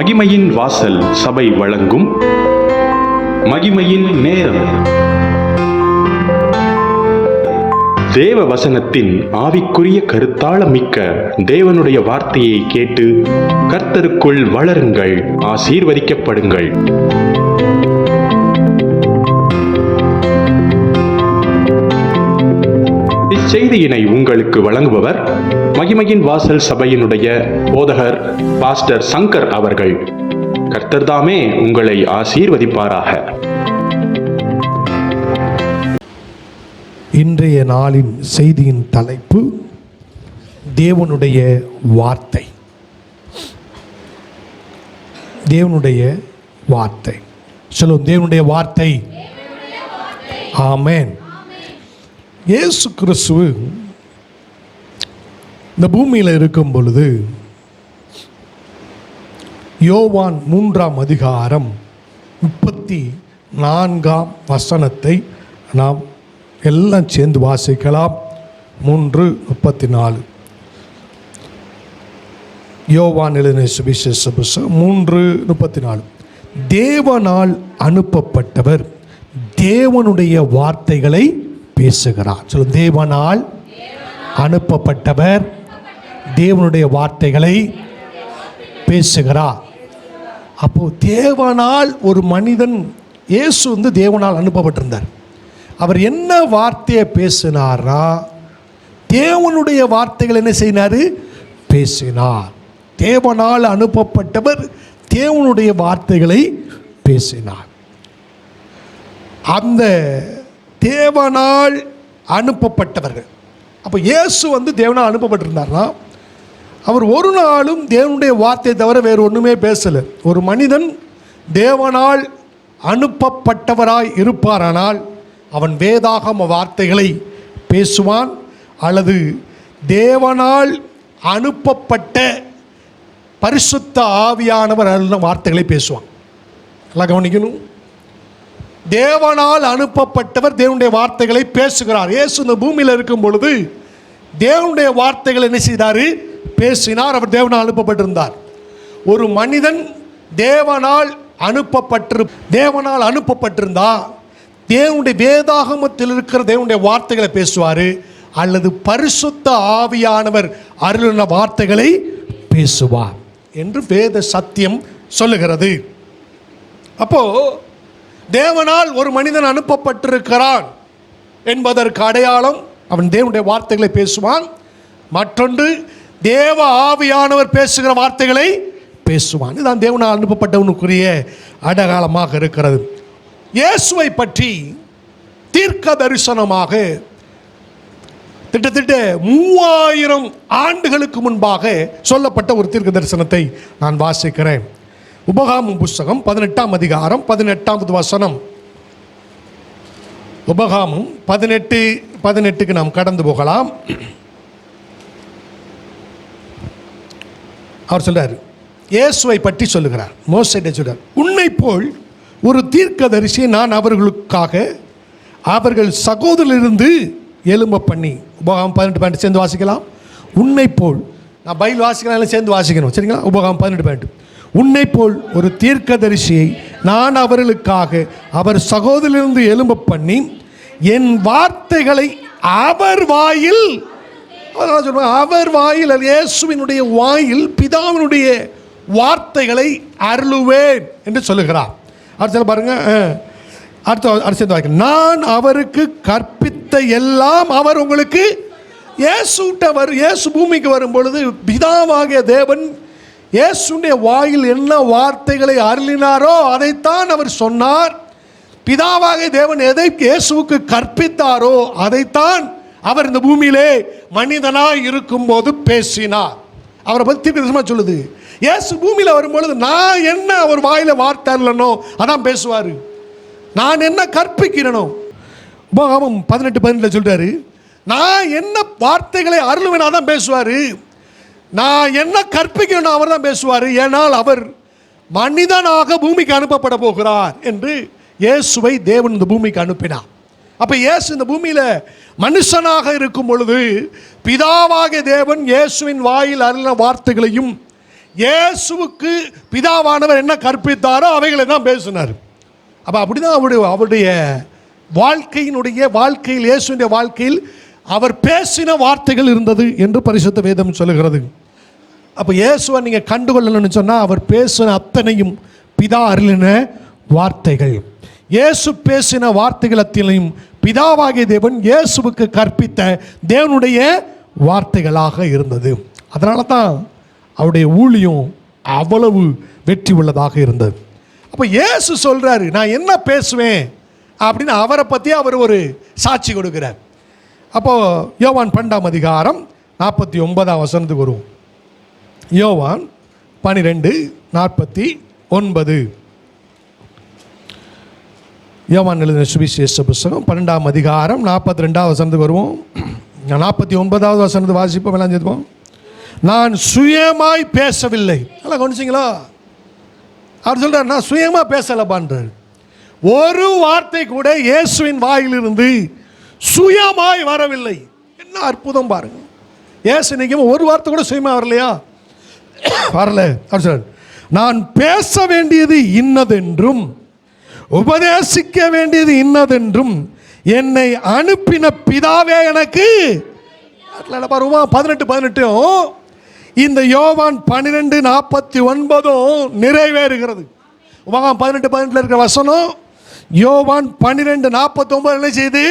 மகிமையின் வாசல் சபை வழங்கும் மகிமையின் நேரம். தேவ வசனத்தின் ஆவிக்குரிய கருத்தாளமிக்க தேவனுடைய வார்த்தையை கேட்டு கர்த்தருக்குள் வளருங்கள், ஆசீர்வதிக்கப்படுங்கள். இச்செய்தியினை உங்களுக்கு வழங்குபவர் மகிமையின் வாசல் சபையினுடைய போதகர் பாஸ்டர் சங்கர் அவர்கள். கர்த்தர்தாமே உங்களை ஆசீர்வதிப்பாராக. இன்றைய நாளின் செய்தியின் தலைப்பு தேவனுடைய வார்த்தை. தேவனுடைய வார்த்தை. சொல்லுவோம், தேவனுடைய வார்த்தை. ஆமென். இயேசு கிறிஸ்து இந்த பூமியில் இருக்கும் பொழுது யோவான் 3ஆம் அதிகாரம் 34ஆம் வசனத்தை நாம் எல்லாம் சேர்ந்து வாசிக்கலாம். 3:34. யோவான் எழுதின சுவிசேஷ புத்தகம் 3:34. தேவனால் அனுப்பப்பட்டவர் தேவனுடைய வார்த்தைகளை பேசுகிறார். சொல்லுங்க, தேவனால் அனுப்பப்பட்டவர் தேவனுடைய வார்த்தைகளை பேசுகிறார். அப்போ தேவனால் ஒரு மனிதன், இயேசு தேவனால் அனுப்பப்பட்டிருந்தார். அவர் என்ன வார்த்தையை பேசினாரா? தேவனுடைய வார்த்தைகள் என்ன செய்யினார்? பேசினார். தேவனால் அனுப்பப்பட்டவர் தேவனுடைய வார்த்தைகளை பேசினார். அந்த தேவனால் அனுப்பப்பட்டவர்கள். அப்போ இயேசு தேவனால் அனுப்பப்பட்டிருந்தார்னா அவர் ஒரு நாளும் தேவனுடைய வார்த்தையை தவிர வேறு ஒன்றுமே பேசலை. ஒரு மனிதன் தேவனால் அனுப்பப்பட்டவராய் இருப்பாரானால் அவன் வேதாகம வார்த்தைகளை பேசுவான், அல்லது தேவனால் அனுப்பப்பட்ட பரிசுத்த ஆவியானவர் அருளின வார்த்தைகளை பேசுவான். நல்லா கவனிக்கணும். தேவனால் அனுப்பப்பட்டவர் தேவனுடைய வார்த்தைகளை பேசுகிறார். இயேசு இந்த பூமியில் இருக்கும் பொழுது தேவனுடைய வார்த்தைகள் என்ன செய்தார்? பேசினார். அவர் தேவனால் அனுப்பப்பட்டிருந்தார். ஒரு மனிதன் தேவனால் அனுப்பப்பட்டிருந்தா தேவனுடைய வேதாகமத்தில் இருக்கிற தேவனுடைய வார்த்தைகளை பேசுவார், அல்லது பரிசுத்த ஆவியானவர் அருளின வார்த்தைகளை பேசுவார் என்று வேத சத்தியம் சொல்லுகிறது. அப்போ தேவனால் ஒரு மனிதன் அனுப்பப்பட்டிருக்கிறான் என்பதற்கு அடையாளம் அவன் தேவனுடைய வார்த்தைகளை பேசுவான். மற்றொன்று, தேவ ஆவியானவர் பேசுகிற வார்த்தைகளை பேசுவான். இதுதான் தேவனால் அனுப்பப்பட்டவனுக்குரிய அடையாளமாக இருக்கிறது. இயேசுவை பற்றி தீர்க்க தரிசனமாக கிட்டத்தட்ட 3000 ஆண்டுகளுக்கு முன்பாக சொல்லப்பட்ட ஒரு தீர்க்க தரிசனத்தை நான் வாசிக்கிறேன். உபகாமம் புஸ்தகம் 18ஆம் அதிகாரம் 18வது வசனம். உபகாமம் 18:18க்கு நாம் கடந்து போகலாம். அவர் சொல்றார், இயேசுவை பற்றி சொல்லுகிறார். மோசேட்ட சொல்றார், உன்னை போல் ஒரு தீர்க்கதரிசியை நான் அவர்களுக்காக அவர்கள் சகோதரிலிருந்து எழும்ப பண்ணி. உபகாமம் 18 சேர்ந்து வாசிக்கலாம். உன்னை போல், நான் பைபிள் வாசிக்கலாம், சேர்ந்து வாசிக்கணும், சரிங்களா? உபகாமம் 18. உன்னை போல் ஒரு தீர்க்கதரிசியை நான் அவர்களுக்காக அவர் சகோதரிலிருந்து எழும்ப பண்ணி என் வார்த்தைகளை அவர் வாயில், அவர் வாயில், இயேசுவினுடைய வாயில் பிதாவினுடைய வார்த்தைகளை அருளுவேன் என்று சொல்லுகிறார். அடுத்த பாருங்க, அடுத்த நான் அவருக்கு கற்பித்த எல்லாம் அவர் உங்களுக்கு. இயேசு பூமிக்கு வரும் பொழுது பிதாவாகிய தேவன் இயேசுடைய வாயில் என்ன வார்த்தைகளை அருளினாரோ அதைத்தான் அவர் சொன்னார். பிதாவாகிய தேவன் எதை இயேசுவுக்கு கற்பித்தாரோ அதைத்தான் அவர் இந்த பூமியிலே மனிதனாய் இருக்கும்போது பேசினார். அவரை பற்றி தீர்க்கதரிசனமா சொல்லுது. இயேசு பூமியில் வரும்பொழுது நான் என்ன அவர் வாயில வார்த்தை அருளனோ அதான் பேசுவார். நான் என்ன கற்பிக்கிறனோ, உபகாமம் 18:18 சொல்றாரு, நான் என்ன வார்த்தைகளை அருளுவேன் அதான் பேசுவார். நான் என்ன கற்பிக்கணும் அவர் தான் பேசுவார். ஏனால் அவர் மனிதனாக பூமிக்கு அனுப்பப்பட போகிறார் என்று இயேசுவை தேவன் இந்த பூமிக்கு அனுப்பினார். அப்போ இயேசு இந்த பூமியில் மனுஷனாக இருக்கும் பொழுது பிதாவாகிய தேவன் இயேசுவின் வாயில் அருளின வார்த்தைகளையும் இயேசுவுக்கு பிதாவானவர் என்ன கற்பித்தாரோ அவைகளை தான் பேசினார். அப்போ அப்படிதான் அவருடைய வாழ்க்கையில் இயேசுடைய வாழ்க்கையில் அவர் பேசின வார்த்தைகள் இருந்தது என்று பரிசுத்த வேதம் சொல்லுகிறது. அப்போ இயேசுவை நீங்கள் கண்டுகொள்ளணும்னு சொன்னால் அவர் பேசின அத்தனையும் பிதா அருளின வார்த்தைகள். இயேசு பேசின வார்த்தைகள் அத்தனையும் பிதாவாகிய தேவன் இயேசுவுக்கு கற்பித்த தேவனுடைய வார்த்தைகளாக இருந்தது. அதனால தான் அவருடைய ஊழியம் அவ்வளவு வெற்றி உள்ளதாக இருந்தது. அப்போ இயேசு சொல்கிறாரு, நான் என்ன பேசுவேன் அப்படின்னு அவரை பற்றி அவர் ஒரு சாட்சி கொடுக்கிறார். அப்போது யோவான் 12ஆம் அதிகாரம் 49ஆம் வசனத்துக்கு வருவோம். யோவான் 12:49. யோவான் எழுதின சுவிசேஷ புஸ்தகம் 12ஆம் அதிகாரம் 42ஆம் வசனத்துக்கு வருவோம். 49ஆவது வசனத்தை வாசிப்போம், எல்லாம் சேர்ப்போம். நான் சுயமாய் பேசவில்லை. நல்லா கவனிச்சிங்களா? அவர் சொல்கிறார், நான் சுயமாக பேசலப்பான்றார். ஒரு வார்த்தை கூட இயேசுவின் வாயிலிருந்து சுயமாய் வரவில்லை. என்ன அற்புதம் பாருங்க. இயேசு நிற்கும் ஒரு வார்த்தை கூட சுயமாக வரலையா? வரல. அவர் சொல்றார், நான் பேச வேண்டியது இன்னதென்றும் உபதேசிக்க வேண்டியது இன்னதென்றும் என்னை அனுப்பின பிதாவே எனக்கு 18 இந்த யோவான் 12:49 நிறைவேறுகிறது. உபகம் 18:18 இருக்கிற வசனம் யோவான் 12:49 என்ன செய்து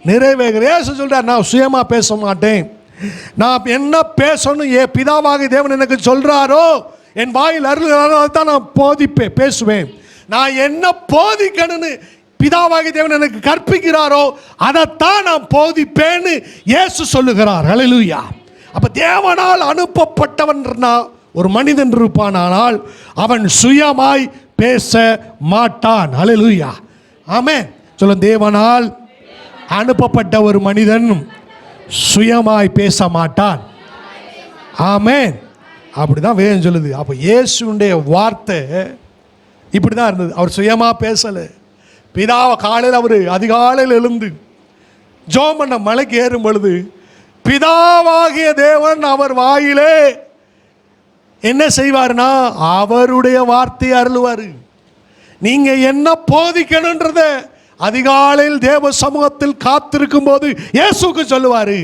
நிறைவேறுகிறது. ஏசு சொல்றார், நான் சுயமா பேச மாட்டேன். நான் என்ன பேசணும் என் பிதாவாகிய தேவன் எனக்கு சொல்றாரோ, என் வாயில் அருள்கிறாரோ அதைத்தான் நான் பேசுவேன். நான் என்ன போதிக்கணும்னு பிதாவாகிய தேவன் எனக்கு கற்பிக்கிறாரோ அதைத்தான் நான் போதிப்பேன்னு இயேசு சொல்லுகிறார். ஹல்லேலூயா. அப்ப தேவனால் அனுப்பப்பட்டவன் ஒரு மனிதன் இருப்பானால் அவன் சுயமாய் பேச மாட்டான். ஹல்லேலூயா. ஆமென். சொல்லுங்க, தேவனால் அனுப்பப்பட்ட ஒரு மனிதன் சுயமாய் பேச மாட்டான். ஆமென். அப்படிதான் வேதம் சொல்லுது. அப்ப இயேசுடைய வார்த்தை இப்படி தான் இருந்தது. அவர் சுயமாக பேசலை. பிதாவை காலையில் அவர் அதிகாலையில் எழுந்து ஜெபம் பண்ண மலைக்கு ஏறும் பொழுது பிதாவாகிய தேவன் அவர் வாயிலே என்ன செய்வார்னா அவருடைய வார்த்தையை அருளுவார். நீங்கள் என்ன போதிக்கணுன்றத அதிகாலையில் தேவ சமூகத்தில் காத்திருக்கும் போது இயேசுக்கு சொல்லுவார்.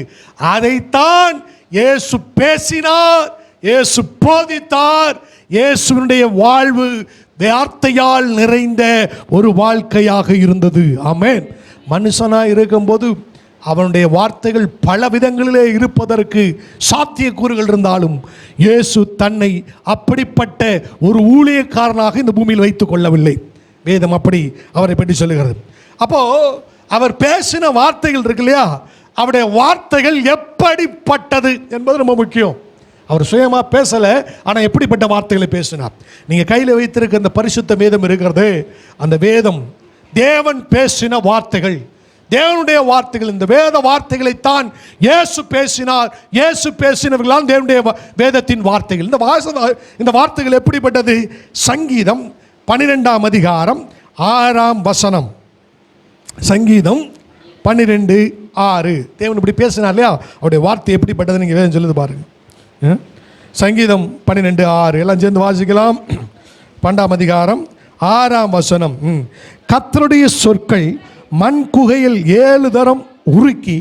அதைத்தான் இயேசு பேசினார், இயேசு போதித்தார். இயேசுவினுடைய வாழ்வு வார்த்தையால் நிறைந்த ஒரு வாழ்க்கையாக இருந்தது. ஆமென். மனுஷனாக இருக்கும்போது அவனுடைய வார்த்தைகள் பல விதங்களிலே இருப்பதற்கு சாத்தியக்கூறுகள் இருந்தாலும் இயேசு தன்னை அப்படிப்பட்ட ஒரு ஊழியக்காரனாக இந்த பூமியில் வைத்துக் கொள்ளவில்லை. வேதம் அப்படி அவரை பற்றி சொல்லுகிறது. அப்போது அவர் பேசின வார்த்தைகள் இருக்கு இல்லையா, அவருடைய வார்த்தைகள் எப்படிப்பட்டது என்பது ரொம்ப முக்கியம். அவர் சுயமாக பேசலை, ஆனால் எப்படிப்பட்ட வார்த்தைகளை பேசினார். நீங்கள் கையில் வைத்திருக்க அந்த பரிசுத்த வேதம் இருக்கிறது, அந்த வேதம் தேவன் பேசின வார்த்தைகள், தேவனுடைய வார்த்தைகள். இந்த வேத வார்த்தைகளைத்தான் இயேசு பேசினார். இயேசு பேசினவர்களால் தேவனுடைய வேதத்தின் வார்த்தைகள். இந்த வார்த்தைகள் எப்படிப்பட்டது? சங்கீதம் 12ஆம் அதிகாரம் 6ஆம் வசனம். சங்கீதம் 12:6. தேவன் இப்படி பேசினார் இல்லையா, அவருடைய வார்த்தை எப்படிப்பட்டது நீங்கள் வேதம் சொல்லுது பாருங்க. சங்கீதம் 12:6 எல்லாம் சேர்ந்து வாசிக்கலாம். 12ஆம் அதிகாரம் 6ஆம் வசனம். கர்த்தருடைய சொற்கள் மண் குகையில் 7 தரம் உருக்கி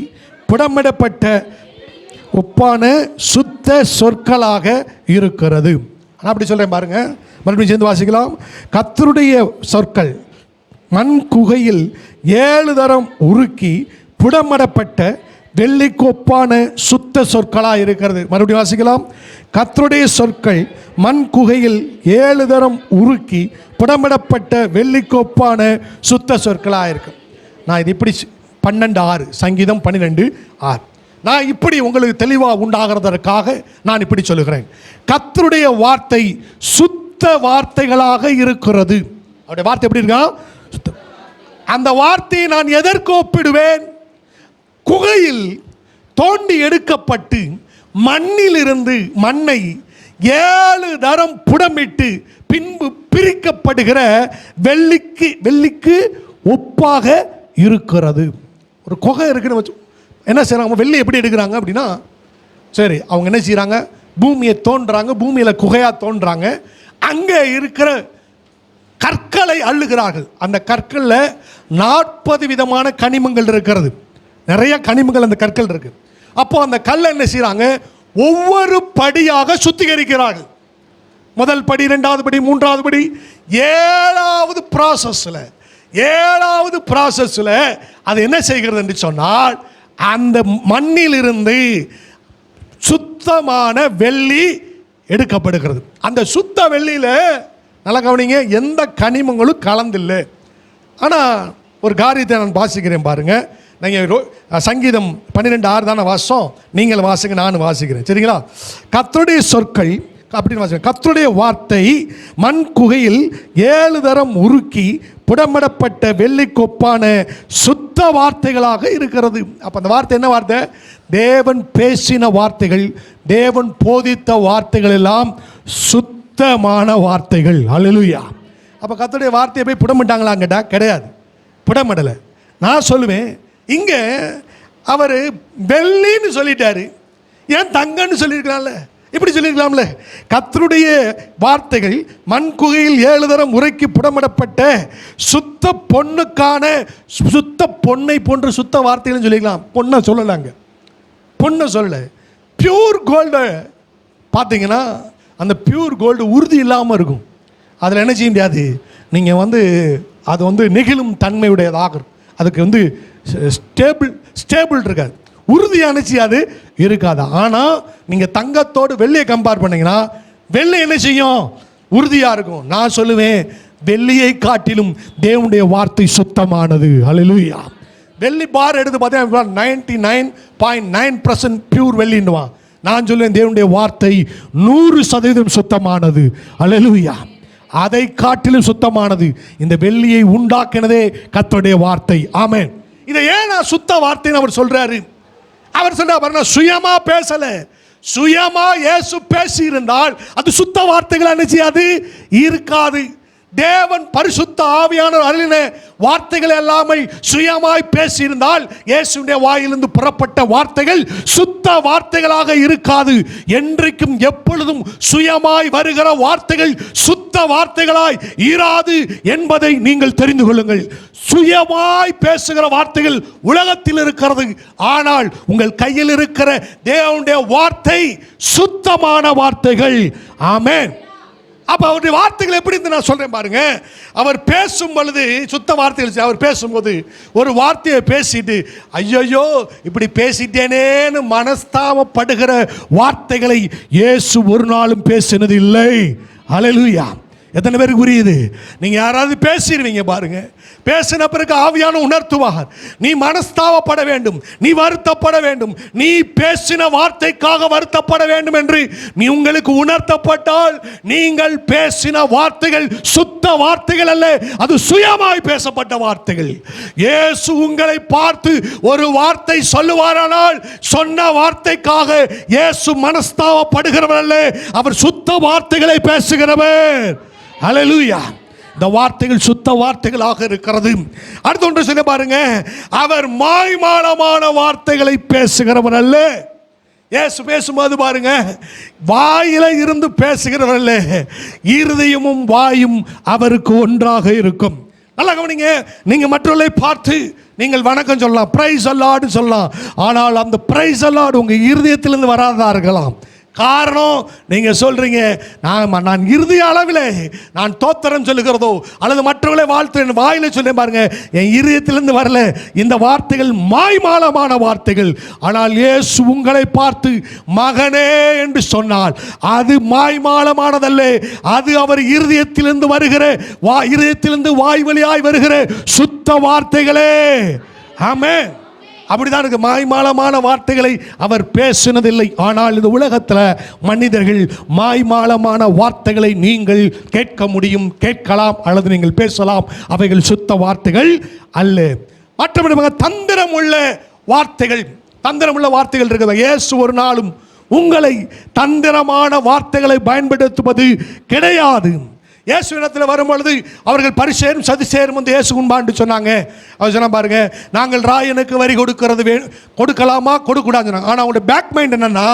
புடமிடப்பட்ட ஒப்பான சுத்த சொற்களாக இருக்கிறது. நான் அப்படி சொல்கிறேன் பாருங்க, மறுபடியும் சேர்ந்து வாசிக்கலாம். கர்த்தருடைய சொற்கள் மண் குகையில் 7 தரம் உருக்கி புடமிடப்பட்ட வெள்ளிக்கு ஒப்பான சுத்த சொற்களாக இருக்கிறது. மறுபடியும் வாசிக்கலாம். கர்த்தருடைய சொற்கள் மண் குகையில் 7 தரம் உருக்கி புடமிடப்பட்ட வெள்ளிக்கு ஒப்பான சுத்த சொற்களாக இருக்கு. நான் இது இப்படி 12:6 சங்கீதம் 12:6 நான் இப்படி உங்களுக்கு தெளிவாக உண்டாகிறதற்காக நான் இப்படி சொல்லுகிறேன். கர்த்தருடைய வார்த்தை சுத்த வார்த்தைகளாக இருக்கிறது. அவருடைய வார்த்தை எப்படி இருக்கா? அந்த வார்த்தையை நான் எதற்கு ஒப்பிடுவேன்? குகையில் தோண்டி எடுக்கப்பட்டு மண்ணிலிருந்து மண்ணை 7 தரம் புடமிட்டு பின்பு பிரிக்கப்படுகிற வெள்ளிக்கு ஒப்பாக இருக்கிறது. ஒரு குகை இருக்குன்னு வச்சு என்ன செய்கிறாங்க? வெள்ளி எப்படி எடுக்கிறாங்க அப்படின்னா, சரி அவங்க என்ன செய்கிறாங்க? பூமியை தோன்றாங்க, பூமியில் குகையாக தோன்றாங்க. அங்கே இருக்கிற கற்களை அள்ளுகிறார்கள். அந்த கற்களில் 40 விதமான கனிமங்கள் இருக்கிறது. நிறைய கனிமங்கள் அந்த கற்கள் இருக்கு. அப்போ அந்த கல்லை என்ன செய்கிறாங்க, ஒவ்வொரு படியாக சுத்திகரிக்கிறார்கள். முதல் படி, 2வது படி, 3வது படி, 7வது ப்ராசஸில் அது என்ன செய்கிறது என்று சொன்னால், அந்த மண்ணிலிருந்து சுத்தமான வெள்ளி எடுக்கப்படுகிறது. அந்த சுத்த வெள்ளியில் நல்லா கவனிங்க, எந்த கனிமங்களும் கலந்தில்லை. ஆனால் ஒரு காரியத்தை நான் வாசிக்கிறேன் பாருங்கள். நீங்கள் சங்கீதம் 12:6 தானே வாசம், நீங்கள் வாசிங்க, நான் வாசிக்கிறேன், சரிங்களா? கர்த்தருடைய சொற்கள் அப்படின்னு வாசிக்கிறேன். கர்த்தருடைய வார்த்தை மண் குகையில் 7 தரம் உருக்கி புடமிடப்பட்ட வெள்ளிக்கொப்பான சுத்த வார்த்தைகளாக இருக்கிறது. அப்போ அந்த வார்த்தை என்ன வார்த்தை? தேவன் பேசின வார்த்தைகள், தேவன் போதித்த வார்த்தைகள் எல்லாம் சுத்தமான வார்த்தைகள். அல்லேலூயா. அப்போ கர்த்தருடைய வார்த்தையை போய் புடமிட்டாங்களா கேட்டா கிடையாது, புடமிடலை. நான் சொல்லுவேன், இங்கே அவர் வெள்ளின்னு சொல்லிட்டாரு, ஏன் தங்கன்னு சொல்லியிருக்கலாம்ல, இப்படி சொல்லியிருக்கலாம்ல. கர்த்தருடைய வார்த்தைகள் மண் குகையில் 7 தரம் உரைக்கி புடமிடப்பட்ட சுத்த பொண்ணுக்கான, சுத்த பொன்னை போன்ற சுத்த வார்த்தைகள்னு சொல்லிக்கலாம். பொண்ணை சொல்லலாங்க, பொண்ணை சொல்லலை. பியூர் கோல்டு பார்த்தீங்கன்னா, அந்த பியூர் கோல்டு உறுதி இல்லாமல் இருக்கும். அதில் என்ன செய்ய முடியாது, நீங்கள் அது நெகிழும் தன்மையுடையதாக, அதுக்கு ஸ்டேபிள் இருக்காது, உறுதியான அது இருக்காது. ஆனால் நீங்கள் தங்கத்தோடு வெள்ளியை கம்பேர் பண்ணிங்கன்னா, வெள்ளி என்ன செய்யும், உறுதியாக இருக்கும். நான் சொல்லுவேன், வெள்ளியை காட்டிலும் தேவனுடைய வார்த்தை சுத்தமானது. அல்லேலூயா. வெள்ளி பார் எடுத்து பார்த்தீங்கன்னா 99.9% பியூர் வெள்ளின்னுவான். நான் சொல்லுவேன், தேவனுடைய வார்த்தை 100% சுத்தமானது. அல்லேலூயா. அதை காட்டிலும் சுத்தமானது. இந்த வெள்ளியை உண்டாக்கினதே கர்த்தருடைய வார்த்தை. ஆமென். இதை ஏன் நான் சுத்த வார்த்தைன்னு அவர் சொல்றாரு? அவர் சொன்ன சுயமா பேசல, சுயமா இயேசு பேசி இருந்தால் அது சுத்த வார்த்தைகள் என்ன செய்யாது, இருக்காது. தேவன் பரிசுத்த ஆவியானவர் அருளின வார்த்தைகள் எல்லாமே சுயமாய் பேசியிருந்தால் இயேசுவின் வாயிலிருந்து புறப்பட்ட வார்த்தைகள் சுத்த வார்த்தைகளாக இருக்காது. என்றைக்கும் எப்பொழுதும் சுயமாய் வருகிற வார்த்தைகள் சுத்த வார்த்தைகளாய் இராது என்பதை நீங்கள் தெரிந்து கொள்ளுங்கள். சுயமாய் பேசுகிற வார்த்தைகள் உலகத்தில் இருக்கிறது, ஆனால் உங்கள் கையில் இருக்கிற தேவனுடைய வார்த்தை சுத்தமான வார்த்தைகள். ஆமென். அப்போ அவருடைய வார்த்தைகள் எப்படி இருந்து நான் சொல்கிறேன் பாருங்க. அவர் பேசும் பொழுது சுத்த வார்த்தைகள், அவர் பேசும்போது ஒரு வார்த்தையை பேசிட்டு ஐயோ இப்படி பேசிட்டேனேன்னு மனஸ்தாபப்படுகிற வார்த்தைகளை இயேசு ஒரு நாளும் பேசினது இல்லை. அல்லேலூயா. எத்தனை பேருக்கு புரியுது? நீங்கள் யாராவது பேசிடுவீங்க பாருங்க, பேசின பிறகு ஆவியான உணர்த்துவார். நீ மனஸ்தாபப்பட வேண்டும், நீ வருத்தப்பட வேண்டும், நீ பேசின வார்த்தைக்காக வருத்தப்பட வேண்டும் என்று நீ உங்களுக்கு உணர்த்தப்பட்டால், நீங்கள் பேசின வார்த்தைகள் சுத்த வார்த்தைகள் அல்ல, அது சுயமாய் பேசப்பட்ட வார்த்தைகள். இயேசு உங்களை பார்த்து ஒரு வார்த்தை சொல்லுவாரானால், சொன்ன வார்த்தைக்காக இயேசு மனஸ்தாபப்படுகிறவர் அல்ல, அவர் சுத்த வார்த்தைகளை பேசுகிறவர். அல்லேலூயா. இந்த வார்த்தைகள் சுத்த வார்த்தைகளாக இருக்கிறது. அடுத்த ஒன்று சொல்ல பாருங்க, அவர் மாய்மாலமான வார்த்தைகளை பேசுகிறவர் அல்ல. இயேசு பேசும்போது பாருங்க, வாயில இருந்து பேசுகிறவர் அல்ல, இருதயமும் வாயும் அவருக்கு ஒன்றாக இருக்கும். நல்லா கவனிங்க. நீங்க மற்றவர்களை பார்த்து நீங்கள் வணக்கம் சொல்லலாம், பிரைஸ் அல்லாடு சொல்லலாம், ஆனால் அந்த பிரைஸ் அல்லாடு உங்க இருதயத்திலிருந்து வராதா இருக்கலாம். காரணம், நீங்க சொல்றீங்க நான் இறுதி அளவில் நான் தோத்திரம் சொல்லுகிறதோ அல்லது மற்றவர்களை வாழ்த்து வாயில சொல்ல பாருங்க, என் இருதயத்திலிருந்து வரல. இந்த வார்த்தைகள் மாய்மாலமான வார்த்தைகள். ஆனால் இயேசு உங்களை பார்த்து மகனே என்று சொன்னால் அது மாய்மாலமானதல்ல, அது அவர் இருதயத்திலிருந்து வருகிற, இருதயத்திலிருந்து வாய் வழியாய் வருகிற சுத்த வார்த்தைகளே. ஆமென். அப்படிதான் இருக்கு. மாய்மாலமான வார்த்தைகளை அவர் பேசினதில்லை. ஆனால் இந்த உலகத்தில் மனிதர்கள் மாய்மாலமான வார்த்தைகளை நீங்கள் கேட்க முடியும், கேட்கலாம், அல்லது நீங்கள் பேசலாம். அவைகள் சுத்த வார்த்தைகள் அல்ல. மற்றபடி தந்திரம் உள்ள வார்த்தைகள், தந்திரமுள்ள வார்த்தைகள் இருக்குது. இயேசு ஒரு நாளும் உங்களை தந்திரமான வார்த்தைகளை பயன்படுத்துவது கிடையாது. இயேசுவிடத்தில் வரும்பொழுது அவர்கள் பரிசேரும் சதுசேரும் வந்து இயேசு முன்பாண்டு சொன்னாங்க. அவர் சொன்னா பாருங்க, நாங்கள் ராயனுக்கு வரி கொடுக்கறது கொடுக்கலாமா கொடுக்கூடாது சொன்னாங்க. ஆனால் அவங்களுடைய பேக் மைண்ட் என்னன்னா,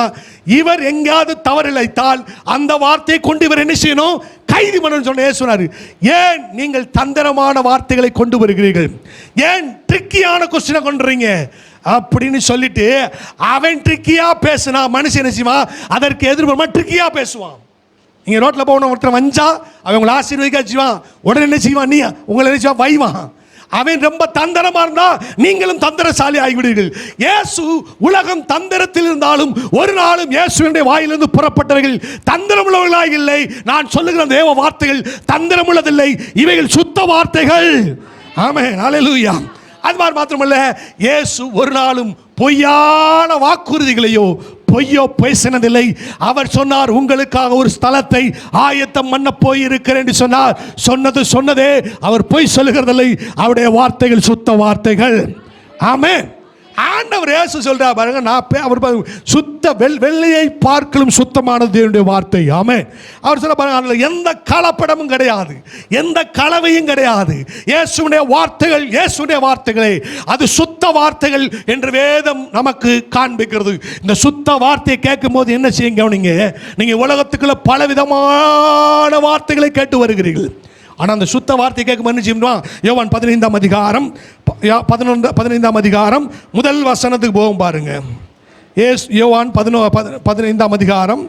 இவர் எங்கேயாவது தவறிழைத்தால் அந்த வார்த்தையை கொண்டு இவர் என்ன செய்யணும், கைது பண்ணணும்னு சொன்ன இயேசு சொன்னார். ஏன் நீங்கள் தந்திரமான வார்த்தைகளை கொண்டு வருகிறீர்கள், ஏன் ட்ரிக்கியான கொஸ்டினை கொண்டுறீங்க அப்படின்னு சொல்லிட்டு அவன் ட்ரிக்கியா பேசுனா மனுஷன் என்ன செய்வான், அதற்கு எதிர்ப்புறமா ட்ரிக்கியா பேசுவான். நீங்கள் ரோட்டில் போகணும், ஒருத்தர் வஞ்சா அவன் உங்களை ஆசீர்வதிக்க செய்வான், உடனே என்ன செய்வான், நீ உங்களை என்ன செய்வான், வைவான். அவன் ரொம்ப தந்திரமா இருந்தா நீங்களும் தந்திரசாலி ஆகிவிடுவீர்கள். இயேசு உலகம் தந்திரத்தில் இருந்தாலும் ஒரு நாளும் இயேசுவினுடைய வாயிலிருந்து புறப்பட்டவர்கள் தந்திரமுள்ளவர்களாக இல்லை. நான் சொல்லுகிற தேவ வார்த்தைகள் தந்திரமுள்ளதில்லை, இவைகள் சுத்த வார்த்தைகள். ஆமென், ஹல்லேலூயா. அது மாதிரி மாத்திரமல்ல, இயேசு ஒரு நாளும் பொய்யான வாக்குறுதிகளையோ பொய்யோ பேசினதில்லை. அவர் சொன்னார், உங்களுக்காக ஒரு ஸ்தலத்தை ஆயத்தம் பண்ண போயிருக்கிறேன் என்று சொன்னார். சொன்னதே, அவர் பொய் சொல்லுகிறதில்லை, அவருடைய வார்த்தைகள் சுத்த வார்த்தைகள். ஆமென். ஆண்டவர் இயேசு சொல்றார் பாருங்க, நான் அவர் சுத்த வெள்ளையை பார்க்கலும் சுத்தமானது தேவனுடைய வார்த்தை. ஆமென். அவர் சொல்ல பாருங்க, எந்த கலப்படமும் கிடையாது, எந்த கலவையும் கிடையாது. இயேசுடைய வார்த்தைகள், இயேசுடைய வார்த்தைகளே அது சுத்த வார்த்தைகள் என்று வேதம் நமக்கு காண்பிக்கிறது. இந்த சுத்த வார்த்தையை கேட்கும் போது என்ன செய்யுங்க, நீங்க உலகத்துக்குள்ள பலவிதமான வார்த்தைகளை கேட்டு வருகிறீர்கள். ஆனால் அந்த சுத்த வார்த்தை கேட்கும் என்ன செய்யணும், யோவான் 15ஆம் அதிகாரம் 15ஆம் அதிகாரம் முதல் வசனத்துக்கு போகும் பாருங்க. யோவான் 15ஆம் அதிகாரம்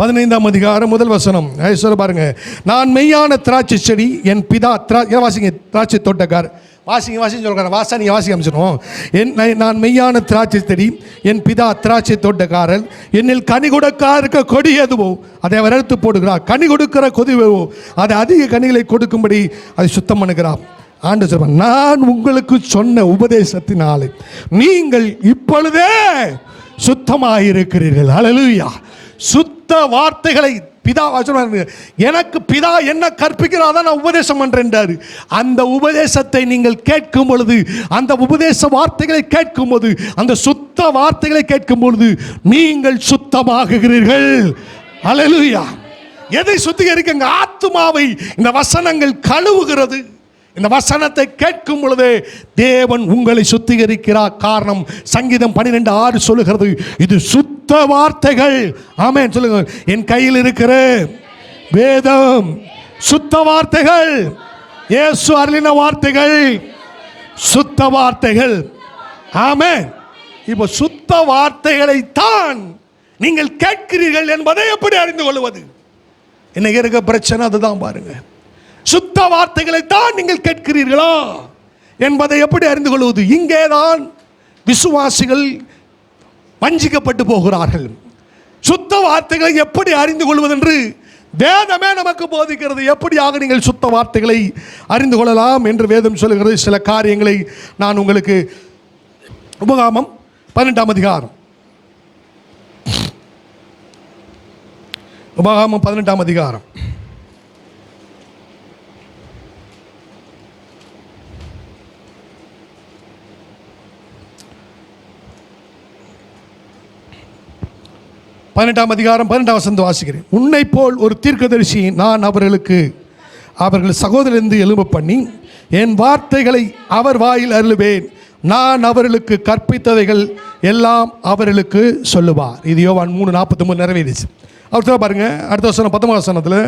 15ஆம் அதிகாரம் முதல் வசனம் சொல்ல பாருங்க. நான் மெய்யான திராட்சை செடி, என் பிதா வாசிங்க, திராட்சை தோட்டக்கார் வாசிங்க சொல்கிறார், வாசனை வாசிக்க அமைச்சிடும். நான் மெய்யான திராட்சை செடி, என் பிதா திராட்சை தோட்டக்காரர், என்னில் கனி கொடுக்க கொடி எதுவோ அதை அவர் எடுத்து போடுகிறார், கனி கொடுக்கிற கொதிவோ அதை அதிக கனிகளை கொடுக்கும்படி அதை சுத்தம் பண்ணுகிறார். ஆண்டு சொல்வார், நான் உங்களுக்கு சொன்ன உபதேசத்தினாலே நீங்கள் இப்பொழுதே சுத்தமாயிருக்கிறீர்கள். ஹல்லேலூயா. சுத்த வார்த்தைகளை பிதா எனக்கு பிதா என்ன கற்பிக்கிறார் நான் உபதேசம் பண்றேன்றாரு. அந்த உபதேசத்தை நீங்கள் கேட்கும் பொழுது, அந்த உபதேச வார்த்தைகளை கேட்கும் போது, அந்த சுத்த வார்த்தைகளை கேட்கும் பொழுது நீங்கள் சுத்தமாகுகிறீர்கள். ஹல்லேலூயா. எதை சுத்திகரிக்குங்க? ஆத்துமாவை இந்த வசனங்கள் கழுவுகிறது. இந்த வசனத்தை கேட்கும் பொழுதே தேவன் உங்களை சுத்திகரிக்கிறார். காரணம், சங்கீதம் 12:6 சொல்லுகிறது, இது சுத்த வார்த்தைகள். ஆமென் சொல்லுங்க. என் கையில் இருக்கிற வேதம் சுத்த வார்த்தைகள், இயேசு அருளின வார்த்தைகள் சுத்த வார்த்தைகள். ஆமென். இப்போ சுத்த வார்த்தைகளை தான் நீங்கள் கேட்கிறீர்கள் என்பதை எப்படி அறிந்து கொள்வது? இன்னைக்கு இருக்க பிரச்சனை அதுதான் பாருங்க. சுத்த வார்த்தைகளை தான் நீங்கள் கேட்கிறீர்களா என்பதை எப்படி அறிந்து கொள்வது? இங்கேதான் விசுவாசிகள் வஞ்சிக்கப்பட்டு போகிறார்கள். சுத்த வார்த்தைகளை எப்படி அறிந்து கொள்வது என்று வேதமே நமக்கு போதிக்கிறது. எப்படியாக நீங்கள் சுத்த வார்த்தைகளை அறிந்து கொள்ளலாம் என்று வேதம் சொல்லுகிறது. சில காரியங்களை நான் உங்களுக்கு உபகாமம் 18ஆம் அதிகாரம், உபகாமம் 18ஆம் அதிகாரம் 18ஆம் அதிகாரம் 12ஆம் வசனம் வாசிக்கிறேன். உன்னை போல் ஒரு தீர்க்கதரிசி நான் அவர்கள் சகோதரரிலிருந்து எழும்ப பண்ணி என் வார்த்தைகளை அவர் வாயில் அருளுவேன். நான் அவர்களுக்கு கற்பித்தவைகள் எல்லாம் அவர்களுக்கு சொல்லுவார். இது யோவான் 3:43 நிறைவேறிச்சு. அவர் சொல்ல பாருங்க, அடுத்த வசனம் 19ஆம் வசனத்தில்,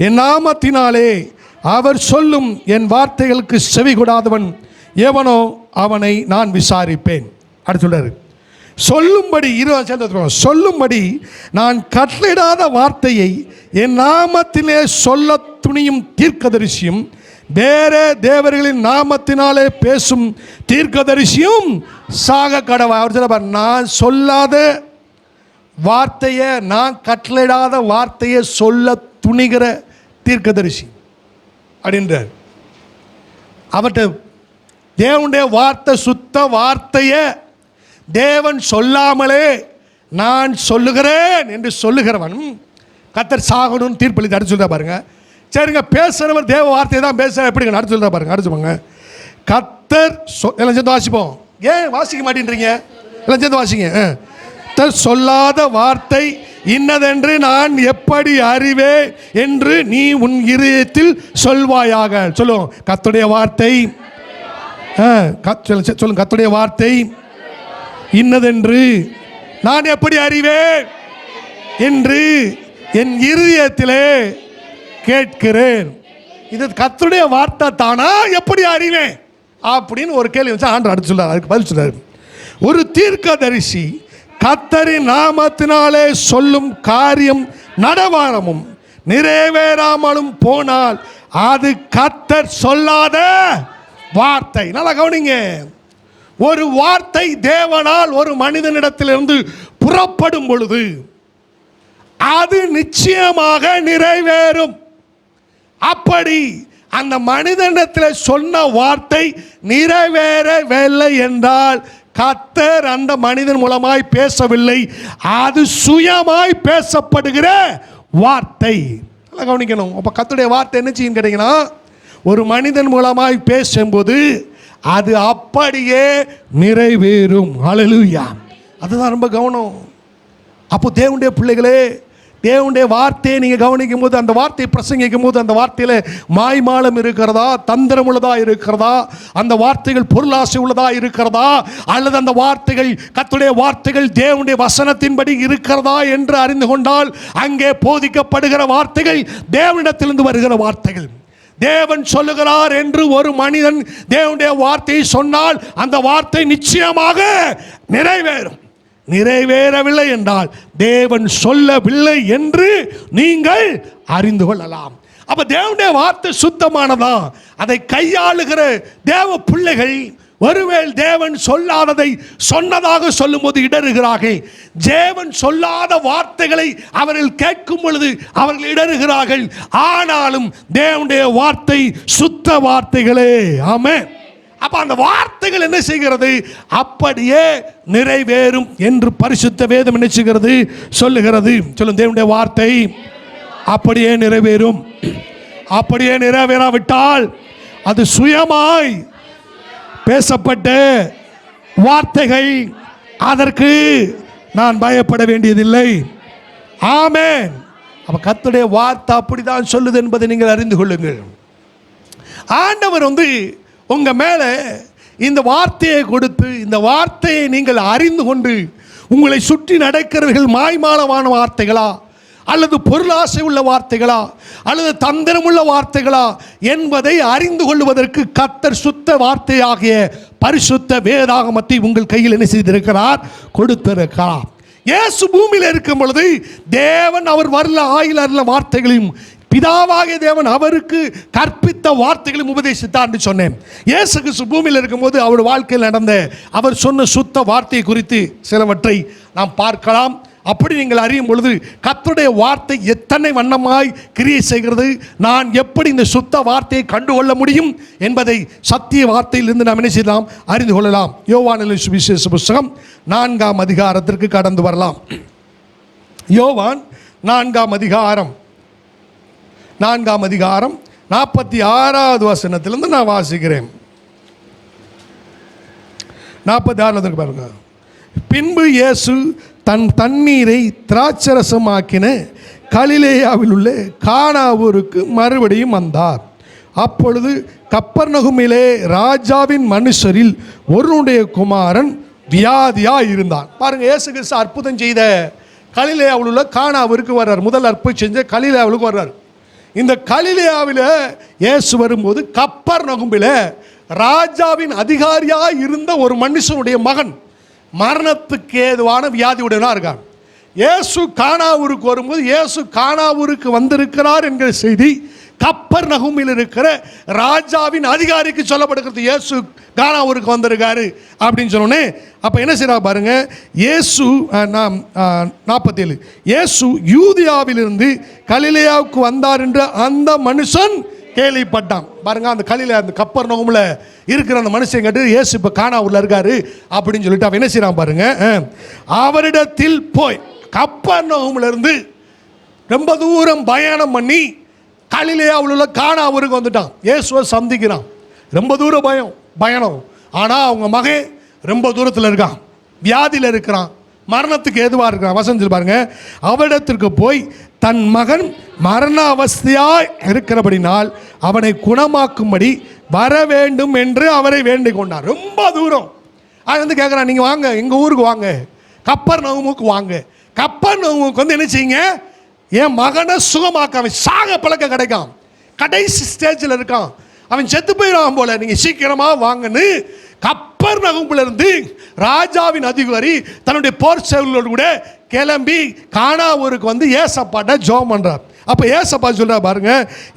என் நாமத்தினாலே அவர் சொல்லும் என் வார்த்தைகளுக்கு செவி கொடாதவன் எவனோ அவனை நான் விசாரிப்பேன். அடுத்து சொல்றாரு, சொல்லும்படி நான் கட்டளையிடாத வார்த்தையை என் நாமத்திலே சொல்ல துணியும் தீர்க்கதரிசியும் வேற தேவர்களின் நாமத்தினாலே பேசும் தீர்க்கதரிசியும் சாக கடவா. அவர் சொல்ல, நான் சொல்லாத வார்த்தையை, நான் கட்டளையிடாத வார்த்தையை சொல்ல துணிகிற தீர்க்கதரிசி அப்படின்றார். அவர்கிட்ட தேவனுடைய வார்த்தை, சுத்த வார்த்தையை தேவன் சொல்லாமலே நான் சொல்லுகிறேன் என்று சொல்லுகிறவன் கர்த்தர் சாகணும்னு தீர்ப்பளித்து அடுத்து சொல்றா பாருங்க. சரிங்க, பேசுறவர் தேவ வார்த்தையை தான் பேசுற, எப்படிங்க அடுத்து சொல்றா பாருங்க. அடுத்து போங்க, கர்த்தர் எல்லாம் சேர்ந்து வாசிப்போம். ஏன் வாசிக்க மாட்டேன்றீங்க? எல்லாம் சேர்ந்து வாசிங்க. கர்த்தர் சொல்லாத வார்த்தை இன்னதென்று நான் எப்படி அறிவேன் என்று நீ உன் இருதயத்தில் சொல்வாயாக. சொல்லுவோம், கர்த்தருடைய வார்த்தை. சொல்லுங்க, கர்த்தருடைய வார்த்தை இன்னதென்று நான் எப்படி அறிவேன் என்று என் இருதயத்திலே கேட்கிறேன். இது கர்த்தருடைய வார்த்தை தானா, எப்படி அறிவேன் அப்படின்னு ஒரு கேள்வி வச்சு ஆண்டவர் அடுத்து சொல்றாரு. அதுக்கு பதில் சொல்றாரு, ஒரு தீர்க்கதரிசி கர்த்தரின் நாமத்தினாலே சொல்லும் காரியம் நடவாரமும் நிறைவேறாமலும் போனால் அது கர்த்தர் சொல்லாத வார்த்தை. நல்லா கவனிங்க, ஒரு வார்த்தை தேவனால் ஒரு மனிதனிடத்திலிருந்து புறப்படும் பொழுது அது நிச்சயமாக நிறைவேறும். அப்படி அந்த மனிதனிடத்தில் சொன்ன வார்த்தை நிறைவேறவில்லை என்றால் கர்த்தர் அந்த மனிதன் மூலமாய் பேசவில்லை, அது சுயமாய் பேசப்படுகிற வார்த்தை. நல்லா கவனிக்கணும். அப்போ கர்த்தருடைய வார்த்தை என்ன செய்யும் கேட்டீங்கன்னா, ஒரு மனிதன் மூலமாய் பேசும்போது அது அப்படியே நிறைவேறும். ஹல்லேலூயா. அதுதான் ரொம்ப கவனம். அப்போ தேவனுடைய பிள்ளைகளே, தேவனுடைய வார்த்தையை நீங்கள் கவனிக்கும் போது, அந்த வார்த்தையை பிரசங்கிக்கும் போது, அந்த வார்த்தையில் மாய்மாலம் இருக்கிறதா, தந்திரம் உள்ளதா இருக்கிறதா, அந்த வார்த்தைகள் பொருளாசை உள்ளதா இருக்கிறதா, அல்லது அந்த வார்த்தைகள் கர்த்தருடைய வார்த்தைகள் தேவனுடைய வசனத்தின்படி இருக்கிறதா என்று அறிந்து கொண்டால் அங்கே போதிக்கப்படுகிற வார்த்தைகள் தேவனிடத்திலிருந்து வருகிற வார்த்தைகள். தேவன் சொல்லுகிறார் என்று ஒரு மனிதன் தேவனுடைய வார்த்தையை சொன்னால் அந்த வார்த்தை நிச்சயமாக நிறைவேறும். நிறைவேறவில்லை என்றால் தேவன் சொல்லவில்லை என்று நீங்கள் அறிந்து கொள்ளலாம். அப்ப தேவனுடைய வார்த்தை சுத்தமானதா, அதை கையாளுகிற தேவ பிள்ளைகள் ஒருவேளை தேவன் சொல்லாததை சொன்னதாக சொல்லும் போது இடறுகிறார்கள். தேவன் சொல்லாத வார்த்தைகளை அவர்கள் கேட்கும் பொழுது அவர்கள் இடறுகிறார்கள். ஆனாலும் தேவனுடைய வார்த்தை சுத்த வார்த்தைகளே. ஆமென். அப்ப அந்த வார்த்தைகள் என்ன செய்கிறது, அப்படியே நிறைவேறும் என்று பரிசுத்த வேதம் என்ன செய்கிறது, சொல்லுகிறது. சொல்லும், தேவனுடைய வார்த்தை அப்படியே நிறைவேறும். அப்படியே நிறைவேறாவிட்டால் அது சுயமாய் பேசப்பட்ட வார்த்தைகள், அதற்கு நான் பயப்பட வேண்டியதில்லை. ஆமென். அப்ப கர்த்தருடைய வார்த்தை அப்படிதான் சொல்லுது என்பதை நீங்கள் அறிந்து கொள்ளுங்கள். ஆண்டவர் உங்க மேல இந்த வார்த்தையை கொடுத்து, இந்த வார்த்தையை நீங்கள் அறிந்து கொண்டு உங்களை சுற்றி நடக்கிறவர்கள் மாய்மாலமான வார்த்தைகளா, அல்லது பொருளாசை உள்ள வார்த்தைகளா, அல்லது தந்திரமுள்ள வார்த்தைகளா என்பதை அறிந்து கொள்வதற்கு கர்த்தர் சுத்த வார்த்தையாகிய பரிசுத்த வேதாகமத்தை உங்கள் கையில் என்ன செய்திருக்கிறார், கொடுத்திருக்கிறார். இயேசு பூமியில் இருக்கும் பொழுது தேவன் அவர் வரல ஆயில வார்த்தைகளையும் பிதாவாகிய தேவன் அவருக்கு கற்பித்த வார்த்தைகளையும் உபதேசித்தார் என்று சொன்னேன். இயேசு கிறிஸ்து பூமியில் இருக்கும்போது அவர் வாழ்க்கையில் நடந்த அவர் சொன்ன சுத்த வார்த்தையை குறித்து சிலவற்றை நாம் பார்க்கலாம். அப்படி நீங்கள் அறியும் பொழுது கர்த்தருடைய வார்த்தை எத்தனை வண்ணமாய் கிரியை செய்கிறது, நான் எப்படி இந்த சுத்த வார்த்தையை கண்டுகொள்ள முடியும் என்பதை சத்திய வார்த்தையிலிருந்து நாம் என்ன செய்யலாம், அறிந்து கொள்ளலாம். யோவான் சுவிசேஷ புஸ்தகம் 4ஆம் அதிகாரத்திற்கு கடந்து வரலாம். யோவான் 4ஆம் அதிகாரம் 46வது வசனத்திலிருந்து நான் வாசிக்கிறேன். 46 பாருங்க. பின்பு இயேசு தன் தண்ணீரை திராட்சரசமாக்கின கலிலேயாவில் உள்ள கானா ஊருக்கு மறுபடியும் வந்தார். அப்பொழுது கப்பர்நகுமிலே ராஜாவின் மனுஷரில் ஒருவனுடைய குமாரன் வியாதியாக இருந்தான். பாருங்க, இயேசு கிறிஸ்து அற்புதம் செய்த கலிலேயாவில் உள்ள கானாவிற்கு வர்றார். முதல் அற்புதம் செஞ்ச கலிலேயாவுக்கு வர்றார். இந்த கலிலேயாவில் இயேசு வரும்போது கப்பர்நகுமில் ராஜாவின் அதிகாரியாக இருந்த ஒரு மனுஷனுடைய மகன் மரணத்துக்கு ஏதுவான வியாதியுடனாக இருக்கான். இயேசு கானாவூருக்கு வரும்போது இயேசு கானாவூருக்கு வந்திருக்கிறார் என்கிற செய்தி கப்பர்நகுமில் இருக்கிற ராஜாவின் அதிகாரிக்கு சொல்லப்படுகிறது. இயேசு கானாவூருக்கு வந்திருக்காரு அப்படின்னு சொன்னோன்னே அப்போ என்ன செய்யறா பாருங்க, இயேசு 47 இயேசு யூதியாவிலிருந்து கலிலேயாவுக்கு வந்தார் என்று அந்த மனுஷன் கேள்விப்பட்டான். பாருங்க, அந்த அந்த கப்பர்நகுமில் இருக்கிற அந்த மனுஷன் கேட்டு இயேசு இப்போ கானாவூரில் இருக்காரு அப்படின்னு சொல்லிட்டு அவன் என்ன செய்யறான் பாருங்க, அவரிடத்தில் போய் கப்பர்நகுமில் இருந்து ரொம்ப தூரம் பயணம் பண்ணி கலிலேயாவில் உள்ள கானாவூருக்கு வந்துட்டான். இயேசுவை சந்திக்கிறான். ரொம்ப தூரம் பயணம். ஆனால் அவங்க மகன் ரொம்ப தூரத்தில் இருக்கான், வியாதியில் இருக்கிறான், மரணத்துக்கு ஏதுவாக இருக்கிறான். வசனத்தில் பாருங்க, அவரிடத்திற்கு போய் தன் மகன் மரண அவஸ்தையாய் இருக்கிறபடினால் அவனை குணமாக்கும்படி வர வேண்டும் என்று அவரை வேண்டிக் கொண்டார். ரொம்ப தூரம். அது வந்து கேட்குறான், நீங்கள் வாங்க எங்கள் ஊருக்கு வாங்க, கப்பர்நகூமுக்கு வாங்க. கப்பர்நகூமுக்கு வந்து என்ன செய்யுங்க, என் மகனை சுகமாக்க, அவன் சாக பழக்க கிடைக்கான், கடைசி ஸ்டேஜில் இருக்கான், அவன் செத்து போயிடுவான் போல, நீங்கள் சீக்கிரமாக வாங்கன்னு கப்பர்நகூமில் இருந்து ராஜாவின் அதிகாரி தன்னுடைய போர் சேவலோடு கூட கிளம்பி கானா ஊருக்கு வந்து ஏசப்பாட்ட ஜெபம் பண்றார். அப்போ ஏசப்பா சொல்றார் பாருங்க,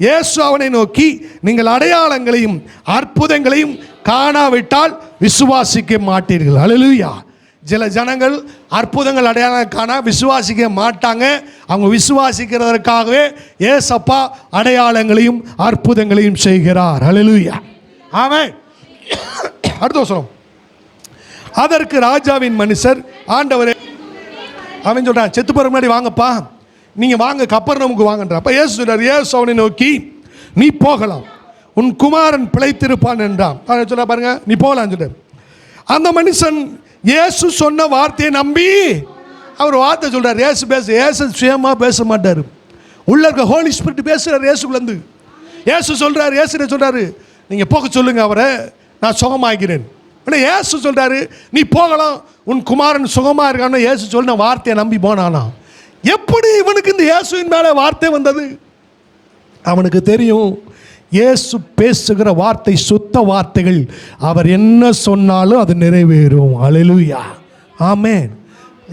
இயேசு அவனை நோக்கி, நீங்கள் அடையாளங்களையும் அற்புதங்களையும் காணாவிட்டால் விசுவாசிக்க மாட்டீர்கள். அல்லேலூயா. சில ஜனங்கள் அற்புதங்கள் அடையாளம் காண விசுவாசிக்க மாட்டாங்க. அவங்க விசுவாசிக்கிறதற்காகவே ஏசப்பா அடையாளங்களையும் அற்புதங்களையும் செய்கிறார். அல்லேலூயா. ஆமென். அடுத்த வசனம். அதற்கு ராஜாவின் மனுஷர், ஆண்டவரே, அவன் சொல்றான், செத்து போற முன்னாடி வாங்கப்பா, நீங்க வாங்க, கப்பர்நகூமுக்கு வாங்கன்ற. அப்ப இயேசு சொல்றார், இயேசு அவனை நோக்கி, நீ போகலாம், உன் குமாரன் பிழைத்திருப்பான் என்றான். சொல்ல பாருங்க, நீ போகலாம் சொல்ற. அந்த மனுஷன் இயேசு சொன்ன வார்த்தையை நம்பி அவர் வார்த்தை சொல்றார். இயேசு சுயமா பேச மாட்டார், உள்ள இருக்க ஹோலி ஸ்பிரிட் பேசுறாரு இயேசுலேருந்து. இயேசு சொல்றாரு, நீங்க போக சொல்லுங்க அவரை, நான் சுகமாக்கிறேன். இயேசு சொல்றாரு, நீ போகலாம், உன் குமாரன் சுகமா இருக்கான்னு இயேசு சொன்ன வார்த்தையை நம்பி போனானா? எப்படி இவனுக்கு இந்த இயேசுவின் மேலே வார்த்தை வந்தது? அவனுக்கு தெரியும், இயேசு பேசுகிற வார்த்தை சுத்த வார்த்தைகள், அவர் என்ன சொன்னாலும் அது நிறைவேறும். அல்லேலூயா. ஆமென்.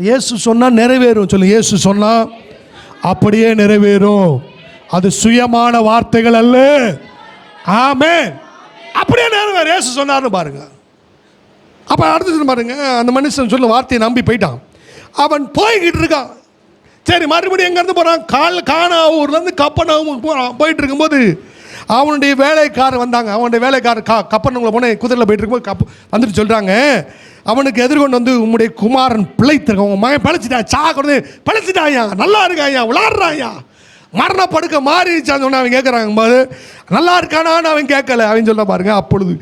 இயேசு சொன்னா நிறைவேறும். சொல்லு, இயேசு சொன்னா அப்படியே நிறைவேறும். அது சுயமான வார்த்தைகள் அல்ல. ஆமென். அப்படியே நிறைவேறும். இயேசு சொன்னார்னு பாருங்க. அப்போ அடுத்தது பாருங்க, அந்த மனுஷன் சொல்ல வார்த்தையை நம்பி போயிட்டான். அவன் போய்கிட்டு இருக்கான். சரி, மறுபடியும் எங்கேருந்து போகிறான்? கானா ஊர்லேருந்து கப்பர்நகூமுக்கு போகிறான். போயிட்டு இருக்கும்போது அவனுடைய வேலைக்காரர் வந்தாங்க. அவனுடைய வேலைக்காரர் கப்பர்நகூமில் போன குதிரையில் போயிட்டு இருக்கும்போது வந்துட்டு சொல்கிறாங்க, அவனுக்கு எதிர்கொண்டு வந்து, உம்முடைய குமாரன் பிழைத்திருக்கான், உன் மகன் பிழைச்சிட்டான், கொடுத்து பிழைச்சிட்டாயா, நல்லா இருக்காயா, விளாட்றாயா, மரணப்படுக்க மாறிடுச்சான்னு சொன்ன. அவன் கேட்குறாங்க போது, நல்லா இருக்கானான்னு அவன் கேட்கல. அவன் சொல்ல பாருங்க, அப்பொழுது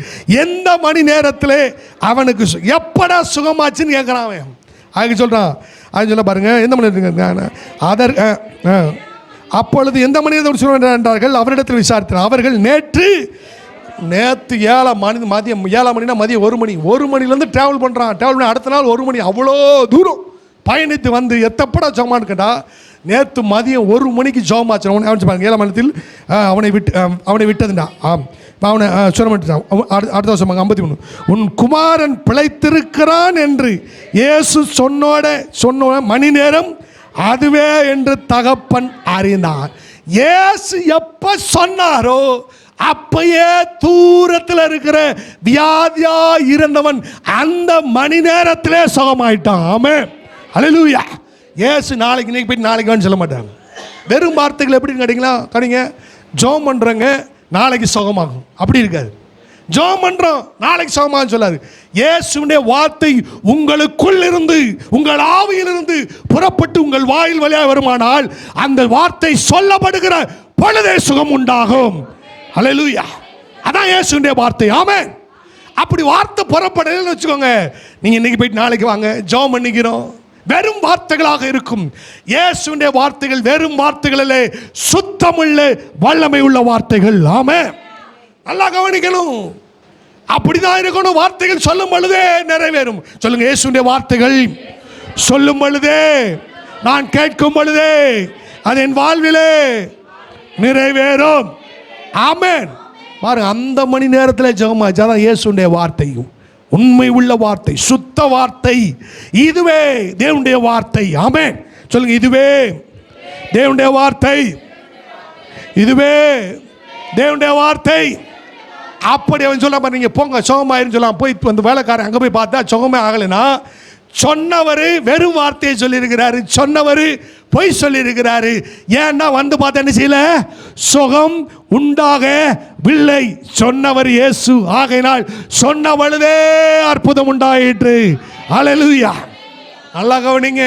எந்த மணி நேரத்தில் அவனுக்கு எப்படா சுகமாச்சுன்னு கேட்குறான் அவன். அவன் சொல்கிறான், அவன் சொல்ல பாருங்க, எந்த மணி அப்பொழுது எந்த மணி நேரத்தில் என்றார்கள். அவரிடத்தில் விசாரித்தார். அவர்கள் நேற்று 7 மதியம் 7 மணினா மதியம் 1 மணி, 1 மணிலேருந்து ட்ராவல் பண்ணுறான். ட்ராவல் பண்ணி அடுத்த நாள் 1 மணி, அவ்வளோ தூரம் பயணித்து வந்து எத்தப்படா ஜெபமான்னு கேட்டால், நேற்று மதியம் 1 மணிக்கு ஜெபமாச்சு. அவன் பாருங்க, 7 மணித்தில் அவனை விட்டதுண்டா. அவனை சுரமட்டான். அடுத்த வருஷம் 53, உன் குமாரன் பிழைத்திருக்கிறான் என்று இயேசு சொன்ன மணி நேரம் அதுவே என்று தகப்பன் அறிந்தார். இயேசு எப்ப சொன்னாரோ அப்பயே தூரத்தில் இருக்கிற வியாதியா இருந்தவன் அந்த மணி நேரத்திலே சுகமாயிட்டான். ஆமென். அல்லேலூயா. இயேசு நாளைக்கு இன்னைக்கு போயிட்டு நாளைக்கு சொல்ல மாட்டாங்க. வெறும் வார்த்தைகள் எப்படின்னு கேட்டிங்களா, கடிங்க ஜெபம் பண்ணுறங்க நாளைக்கு சுகமாகும், அப்படி இருக்காது. ஜெபம் பண்ணுறோம் நாளைக்கு சுகமாகும் சொல்லாது. இயேசுவினுடைய வார்த்தை உங்களுக்குள் இருந்து, உங்கள் ஆவியிலிருந்து புறப்பட்டு உங்கள் வாயில் வழியாக வருமானால் அந்த வார்த்தை சொல்லப்படுகிற பொழுதே சுகம் உண்டாகும். அல்லேலூயா. அதான் இயேசுவினுடைய வார்த்தை. ஆமென். அப்படி வார்த்தை புறப்படலன்னு வச்சுக்கோங்க, நீங்கள் இன்னைக்கு போயிட்டு நாளைக்கு வாங்க ஜெபம் பண்ணிக்கிறோம், வெறும் வார்த்தைகளாக இருக்கும். இயேசுவினுடைய வார்த்தைகள் வெறும் வார்த்தைகளிலே சுத்தமுள்ள வல்லமை உள்ள வார்த்தைகள். ஆமென். நல்லா கவனிக்கணும். அப்படிதான் இருக்கணும். வார்த்தைகள் சொல்லும் பொழுதே நிறைவேறும். சொல்லுங்க, இயேசுவினுடைய வார்த்தைகள் சொல்லும் பொழுதே, நான் கேட்கும் பொழுதே அது என் வாழ்விலே நிறைவேறும். ஆமென். பாருங்க, அந்த மணி நேரத்தில் ஜெபமாச்சு. அதான் இயேசுவினுடைய வார்த்தையும் உண்மை உள்ள வார்த்தை, சுத்த வார்த்தை. இதுவே தேவனுடைய வார்த்தை. ஆமென். சொல்லுங்க, இதுவே தேவனுடைய வார்த்தை, இதுவே தேவனுடைய வார்த்தை. அப்படி அவன் சொல்ல பாருங்க, போங்க சுகமாயிருன்னு சொல்லலாம். போய் வந்து வேலைக்காரன் அங்கே போய் பார்த்தா சுகமே ஆகலைன்னா, சொன்னவர் வெறும் வார்த்தையை சொல்லியிருக்கிறாரு, சொன்னவர் பொய் சொல்லியிருக்கிறாரு. ஏன்னா வந்து பார்த்தா என்ன செய்யல, சுகம் உண்டாகவில்லை. சொன்னவர் இயேசு, ஆகையினால் சொன்ன பொழுதே அற்புதம் உண்டாயிற்று. அல்லேலூயா. நல்லா கவனிங்க,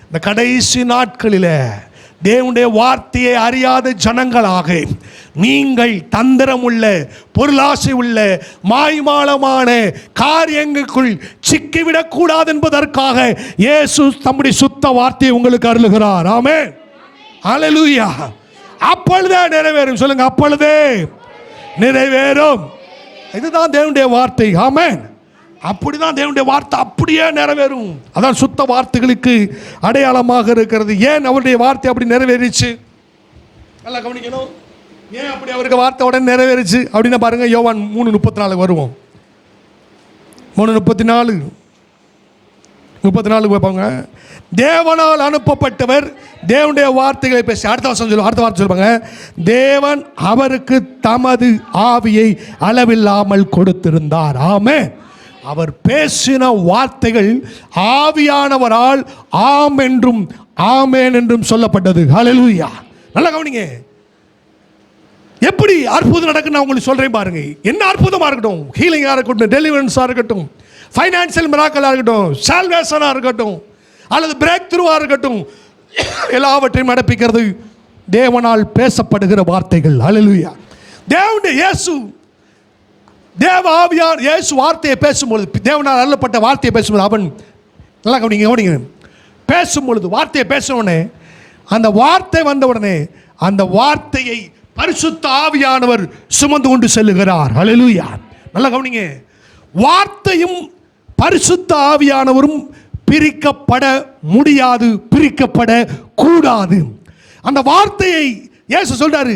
இந்த கடைசி நாட்களில் தேவனுடைய வார்த்தையை அறியாத ஜனங்களாக நீங்கள் தந்திரமுள்ள, பொருளாசை உள்ள, மாய்மாலமான காரியங்களுக்குள் சிக்கிவிடக் கூடாது என்பதற்காக இயேசு தம்முடைய சுத்த வார்த்தையை உங்களுக்கு அருளுகிறார். ஆமென், ஹல்லேலூயா. அப்பொழுதே நிறைவேறும். சொல்லுங்க, அப்பொழுதே நிறைவேறும். இதுதான் தேவனுடைய வார்த்தை. ஆமென். அப்படிதான் தேவனுடைய வார்த்தை அப்படியே நிறைவேறும். அதான் சுத்த வார்த்தைகளுக்கு அடையாளமாக இருக்கிறது. ஏன் அவருடைய வார்த்தை அப்படி நிறைவேறிச்சு? நல்லா கவனிக்கணும். ஏன் அப்படி அவருக்கு வார்த்தை உடனே நிறைவேறிச்சு அப்படின்னு பாருங்க. யோவான் 3:34 வருவோம். 3:34 வைப்பாங்க. தேவனால் அனுப்பப்பட்டவர் தேவனுடைய வார்த்தைகளை பேசி, அடுத்த வார்த்தை சொல்லுவாங்க, தேவன் அவருக்கு தமது ஆவியை அளவில்லாமல் கொடுத்திருந்தார். ஆமென். அவர் பேசின வார்த்தைகள் ஆவியானவரால் ஆம் என்றும் ஆமேன் என்றும் சொல்லப்பட்டது. ஹல்லேலூயா. நல்லா கவனிங்க. எப்படி அற்புதம் நடக்குன்னு நான் உங்களுக்கு சொல்றேன் பாருங்க. என்ன அற்புதமாக இருக்கட்டும், ஹீலிங்காக இருக்கட்டும், டெலிவரன்ஸாக இருக்கட்டும், ஃபைனான்சியல் மிராக்கலாக இருக்கட்டும், சால்வேஷனாக இருக்கட்டும், அல்லது பிரேக் த்ரூவாக இருக்கட்டும், எல்லாவற்றையும் நடப்பிக்கிறது தேவனால் பேசப்படுகிற வார்த்தைகள். ஹல்லேலூயா. தேவனுடைய தேவ ஆவியார் இயேசு வார்த்தையை பேசும்பொழுது, தேவனால் அருளப்பட்ட வார்த்தையை பேசும்போது, அவன் நல்லா கவனிங்க, பேசும்பொழுது வார்த்தையை பேசின உடனே, அந்த வார்த்தை வந்த உடனே அந்த வார்த்தையை பரிசுத்த ஆவியானவர் சுமந்து கொண்டு செல்லுகிறார். ஹல்லேலூயா. நல்லா கவனிங்க. வார்த்தையும் பரிசுத்த ஆவியானவரும் பிரிக்கப்பட முடியாது, பிரிக்கப்பட கூடாது. அந்த வார்த்தையை இயேசு சொல்றாரு,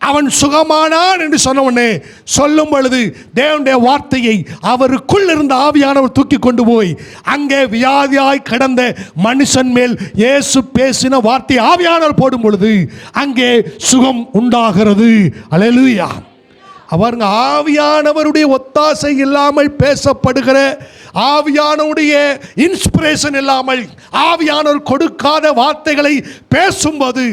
அவன் சுகமானான் என்று சொன்ன உடனே, சொல்லும் பொழுது தேவனுடைய வார்த்தையை அவருக்குள் இருந்த ஆவியானவர் தூக்கி கொண்டு போய் அங்கே வியாதியாய் கடந்த மனுஷன் மேல் இயேசு பேசின வார்த்தை ஆவியானவர் போடும் பொழுது அங்கே சுகம் உண்டாகிறது. ஹல்லேலூயா. அவருங்க ஆவியானவருடைய ஒத்தாசை இல்லாமல் பேசப்படுகிற, ஆவியானவருடைய இன்ஸ்பிரேஷன் இல்லாமல் ஆவியானவர் கொடுக்காத வார்த்தைகளை பேசும்போது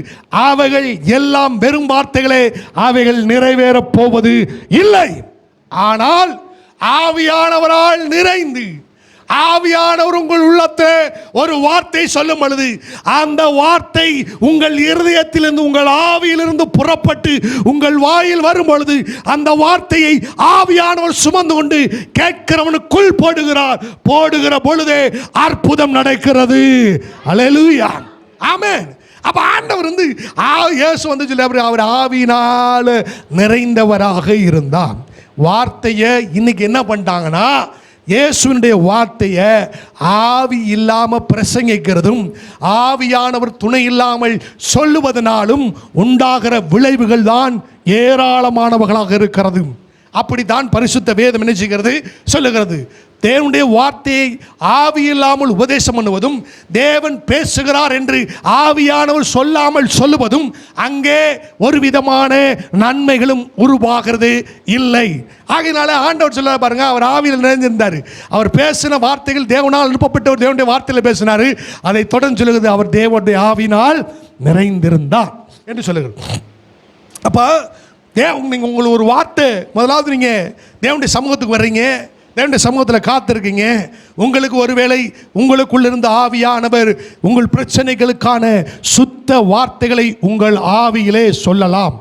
அவைகள் எல்லாம் வெறும் வார்த்தைகளே, அவைகள் நிறைவேறப் போவது இல்லை. ஆனால் ஆவியானவரால் நிறைந்து, ஆவியானவர் உங்கள் உள்ளத்தை ஒரு வார்த்தை சொல்லும் பொழுது, அந்த வார்த்தை உங்கள் இருதயத்திலிருந்து, உங்கள் ஆவியிலிருந்து புறப்பட்டு உங்கள் வாயில் வரும் பொழுது, அந்த வார்த்தையை ஆவியானவர் சுமந்து கொண்டு கேட்கிறவனுக்குள் போடுகிற பொழுதே அற்புதம் நடக்கிறது. ஹல்லேலூயா. ஆமென். அப்ப ஆண்டவர் இயேசு சொல்லி அவர் ஆவியினால் நிறைந்தவராக இருந்தார். வார்த்தையை இன்னைக்கு என்ன பண்ணிட்டாங்கன்னா, இயேசுவினுடைய வார்த்தையை ஆவி இல்லாமல் பிரசங்கிக்கிறதும் ஆவியானவர் துணை இல்லாமல் சொல்லுவதனாலும் உண்டாகிற விளைவுகள் தான் ஏராளமானவர்களாக இருக்கிறது. அப்படித்தான் பரிசுத்த வேதம் என்ன செய்கிறது, சொல்லுகிறது. தேவனுடைய வார்த்தையை ஆவி இல்லாமல் உபதேசம் பண்ணுவதும், தேவன் பேசுகிறார் என்று ஆவியானவர் சொல்லாமல் சொல்லுவதும், அங்கே ஒரு விதமான நன்மைகளும் உருவாகிறது இல்லை. ஆகையினால ஆண்டவர் சொல்ல பாருங்க, அவர் ஆவியில் நிறைந்திருந்தார். அவர் பேசின வார்த்தைகள் தேவனால் அனுப்பப்பட்டவர் தேவனுடைய வார்த்தையில் பேசினார். அதை தொடர்ந்து சொல்லுகிறது, அவர் தேவனுடைய ஆவினால் நிறைந்திருந்தார் என்று சொல்லுகிறது. அப்போ நீங்கள் உங்களுக்கு ஒரு வார்த்தை, முதலாவது நீங்கள் தேவனுடைய சமூகத்துக்கு வர்றீங்க, தேவனுடைய சமூகத்தில் காத்திருக்கீங்க. உங்களுக்கு ஒருவேளை உங்களுக்குள்ள இருந்த ஆவியானவர் உங்கள் பிரச்சனைகளுக்கான சுத்த வார்த்தைகளை உங்கள் ஆவியிலே சொல்லலாம்.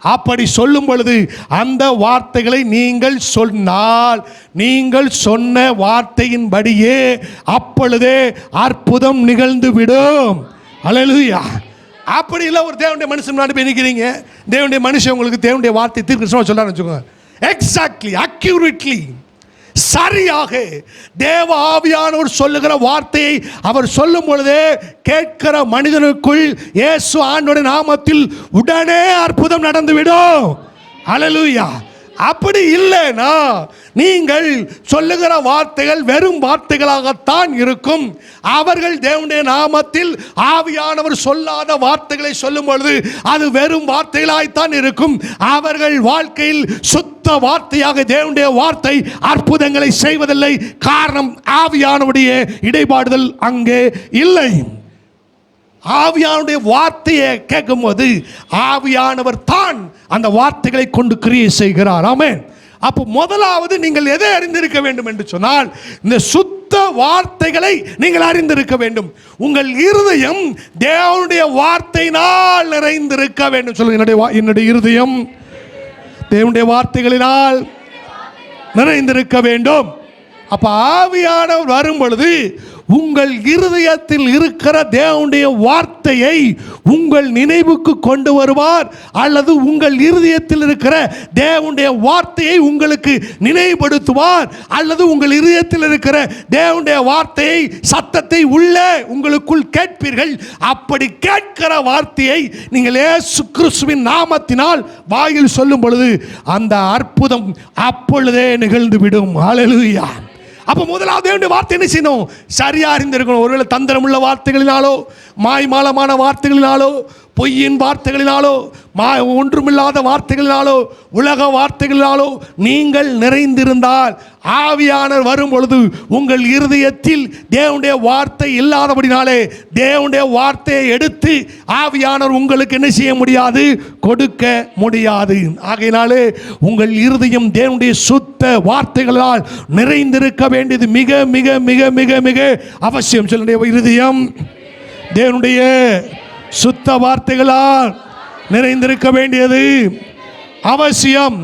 அப்படி சொல்லும் பொழுது அந்த வார்த்தைகளை நீங்கள் சொன்னால், நீங்கள் சொன்ன வார்த்தையின்படியே அப்பொழுதே அற்புதம் நிகழ்ந்து விடும். ஹல்லேலூயா. அப்படி இல்லை, ஒரு தேவனுடைய மனுஷன் முன்னாடி போய் நிற்கிறீங்க, தேவனுடைய மனுஷன் உங்களுக்கு தேவனுடைய வார்த்தை தீர்க்கதரிசனமா சொல்றான்னு வச்சுக்கோங்க. எக்ஸாக்ட்லி, அக்யூரேட்லி, சரியாக தேவ ஆவியானவர் சொல்லுகிற வார்த்தையை அவர் சொல்லும் பொழுதே கேட்கிற மனிதனுக்குள் இயேசு ஆண்டவருடைய நாமத்தில் உடனே அற்புதம் நடந்துவிடும். ஹல்லேலூயா. அப்படி இல்லைனா நீங்கள் சொல்லுகிற வார்த்தைகள் வெறும் வார்த்தைகளாகத்தான் இருக்கும். அவர்கள் தேவனுடைய நாமத்தில் ஆவியானவர் சொல்லாத வார்த்தைகளை சொல்லும் பொழுது அது வெறும் வார்த்தைகளாய்த்தான் இருக்கும். அவர்கள் வாழ்க்கையில் சுத்த வார்த்தையாக தேவனுடைய வார்த்தை அற்புதங்களை செய்வதில்லை. காரணம், ஆவியானவருடைய இடைபாடுதல் அங்கே இல்லை. ஆவியானுடைய வார்த்தையை கேட்கும்போது ஆவியானவர் தான் அந்த வார்த்தைகளை கொண்டு கிரியை செய்கிறார். ஆமென். அப்போ முதலாவது நீங்கள் எதை அறிந்திருக்க வேண்டும் என்று சொன்னால், இந்த சுத்த வார்த்தைகளை நீங்கள் அறிந்திருக்க வேண்டும். உங்கள் இருதயம் தேவனுடைய வார்த்தையினால் நிறைந்திருக்க வேண்டும். சொல்லுங்க, என்னுடைய இருதயம் தேவனுடைய வார்த்தைகளினால் நிறைந்திருக்க வேண்டும். அப்ப ஆவியானவர் வரும் பொழுது உங்கள் இருதயத்தில் இருக்கிற தேவனுடைய வார்த்தையை உங்கள் நினைவுக்கு கொண்டு வருவார், அல்லது உங்கள் இருதயத்தில் இருக்கிற தேவனுடைய வார்த்தையை உங்களுக்கு நினைவுபடுத்துவார், அல்லது உங்கள் இருதயத்தில் இருக்கிற தேவனுடைய வார்த்தையை சத்தத்தை உள்ளே உங்களுக்குள் கேட்பீர்கள். அப்படி கேட்கிற வார்த்தையை நீங்கள் இயேசு கிறிஸ்துவின் நாமத்தினால் வாயில் சொல்லும் பொழுது அந்த அற்புதம் அப்பொழுதே நிகழ்ந்துவிடும். ஹல்லேலூயா. அப்போ முதலாவது தேவனுடைய வார்த்தை என்ன செய்யணும்? சரியா அறிந்திருக்கணும். ஒருவேளை தந்திரமுள்ள வார்த்தைகளினாலோ, மாய்மாலமான வார்த்தைகளினாலோ, பொய்யின் வார்த்தைகளினாலோ, ஒன்றுமில்லாத வார்த்தைகளினாலோ, உலக வார்த்தைகளினாலோ நீங்கள் நிறைந்திருந்தால் ஆவியானவர் வரும் பொழுது உங்கள் இருதயத்தில் தேவனுடைய வார்த்தை இல்லாதபடினாலே தேவனுடைய வார்த்தையை எடுத்து ஆவியானவர் உங்களுக்கு என்ன செய்ய முடியாது? கொடுக்க முடியாது. ஆகையினாலே உங்கள் இருதயம் தேவனுடைய சுத்த வார்த்தைகளால் நிறைந்திருக்க வேண்டியது மிக மிக மிக மிக மிக அவசியம். சொல்லுடைய இருதயம் தேவனுடைய சுத்த வார்த்தைகளால் நிறைந்திருக்க வேண்டியது அவசியம்.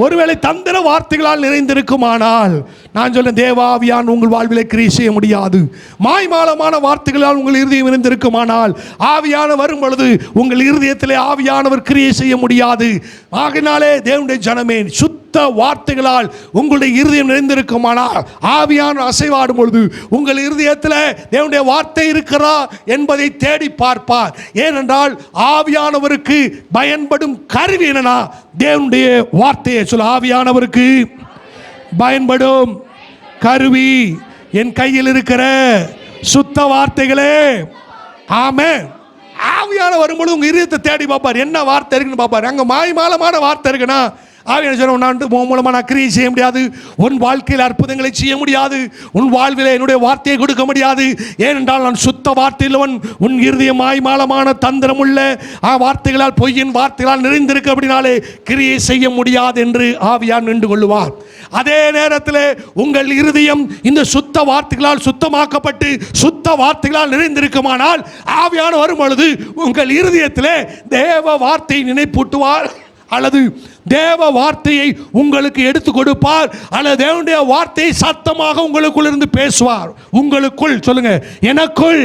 ஒருவேளை தந்திர வார்த்தைகளால் நிறைந்திருக்குமானால் நான் சொல்ல தேவாவியான் உங்கள் வாழ்விலே கிரியை செய்ய முடியாது. மாய்மாலமான வார்த்தைகளால் உங்கள் இருதயம் நிறைந்திருக்குமானால் ஆவியான வரும் பொழுது உங்கள் இருதயத்திலே ஆவியானவர் கிரியை செய்ய முடியாது. ஆகினாலே தேவனுடைய ஜனமே, சுத்த வார்த்தைகளால் உங்களுடைய இருதயம் நிறைந்திருக்குமானால் ஆவியான அசைவாடும் பொழுது உங்கள் இருதயத்தில் தேவனுடைய வார்த்தை இருக்கிறா என்பதை தேடி பார்ப்பார். ஏனென்றால் ஆவியானவருக்கு பயன்படும் கருவி என்னன்னா தேவனுடைய வார்த்தையை சொல்ல. ஆவியானவருக்கு பயன்படும் கருவி என் கையில் இருக்கிற சுத்த வார்த்தைகளே. ஆமென். ஆவியான வரும்போது உங்க இருதயத்தை தேடி பார்ப்பார், என்ன வார்த்தை இருக்குன்னு பார்ப்பார். அங்க மாய்மாலமான வார்த்தை இருக்குன்னா ஆவியான சொல்ல நான் மூலமாக நான் கிரியை செய்ய முடியாது, உன் வாழ்க்கையில் அற்புதங்களை செய்ய முடியாது, உன் வாழ்வில் என்னுடைய வார்த்தையை கொடுக்க முடியாது. ஏனென்றால் நான் சுத்த வார்த்தையிலவன். உன் இருதயம் மாய்மாலமான தந்திரமுள்ள வார்த்தைகளால் பொய்யின் வார்த்தைகளால் நிறைந்திருக்க அப்படினாலே கிரியை செய்ய முடியாது என்று ஆவியான் நின்று கொள்ளுவார். அதே நேரத்தில் உங்கள் இருதயம் இந்த சுத்த வார்த்தைகளால் சுத்தமாக்கப்பட்டு சுத்த வார்த்தைகளால் நிறைந்திருக்குமானால் ஆவியான வரும் பொழுது உங்கள் இருதயத்திலே தேவ வார்த்தையை நினைப்பூட்டுவார், அல்லது தேவ வார்த்தையை உங்களுக்கு எடுத்து கொடுப்பார், அல்லது தேவனுடைய வார்த்தையை சத்தமாக உங்களுக்குள் இருந்து பேசுவார். உங்களுக்குள் சொல்லுங்க, எனக்குள்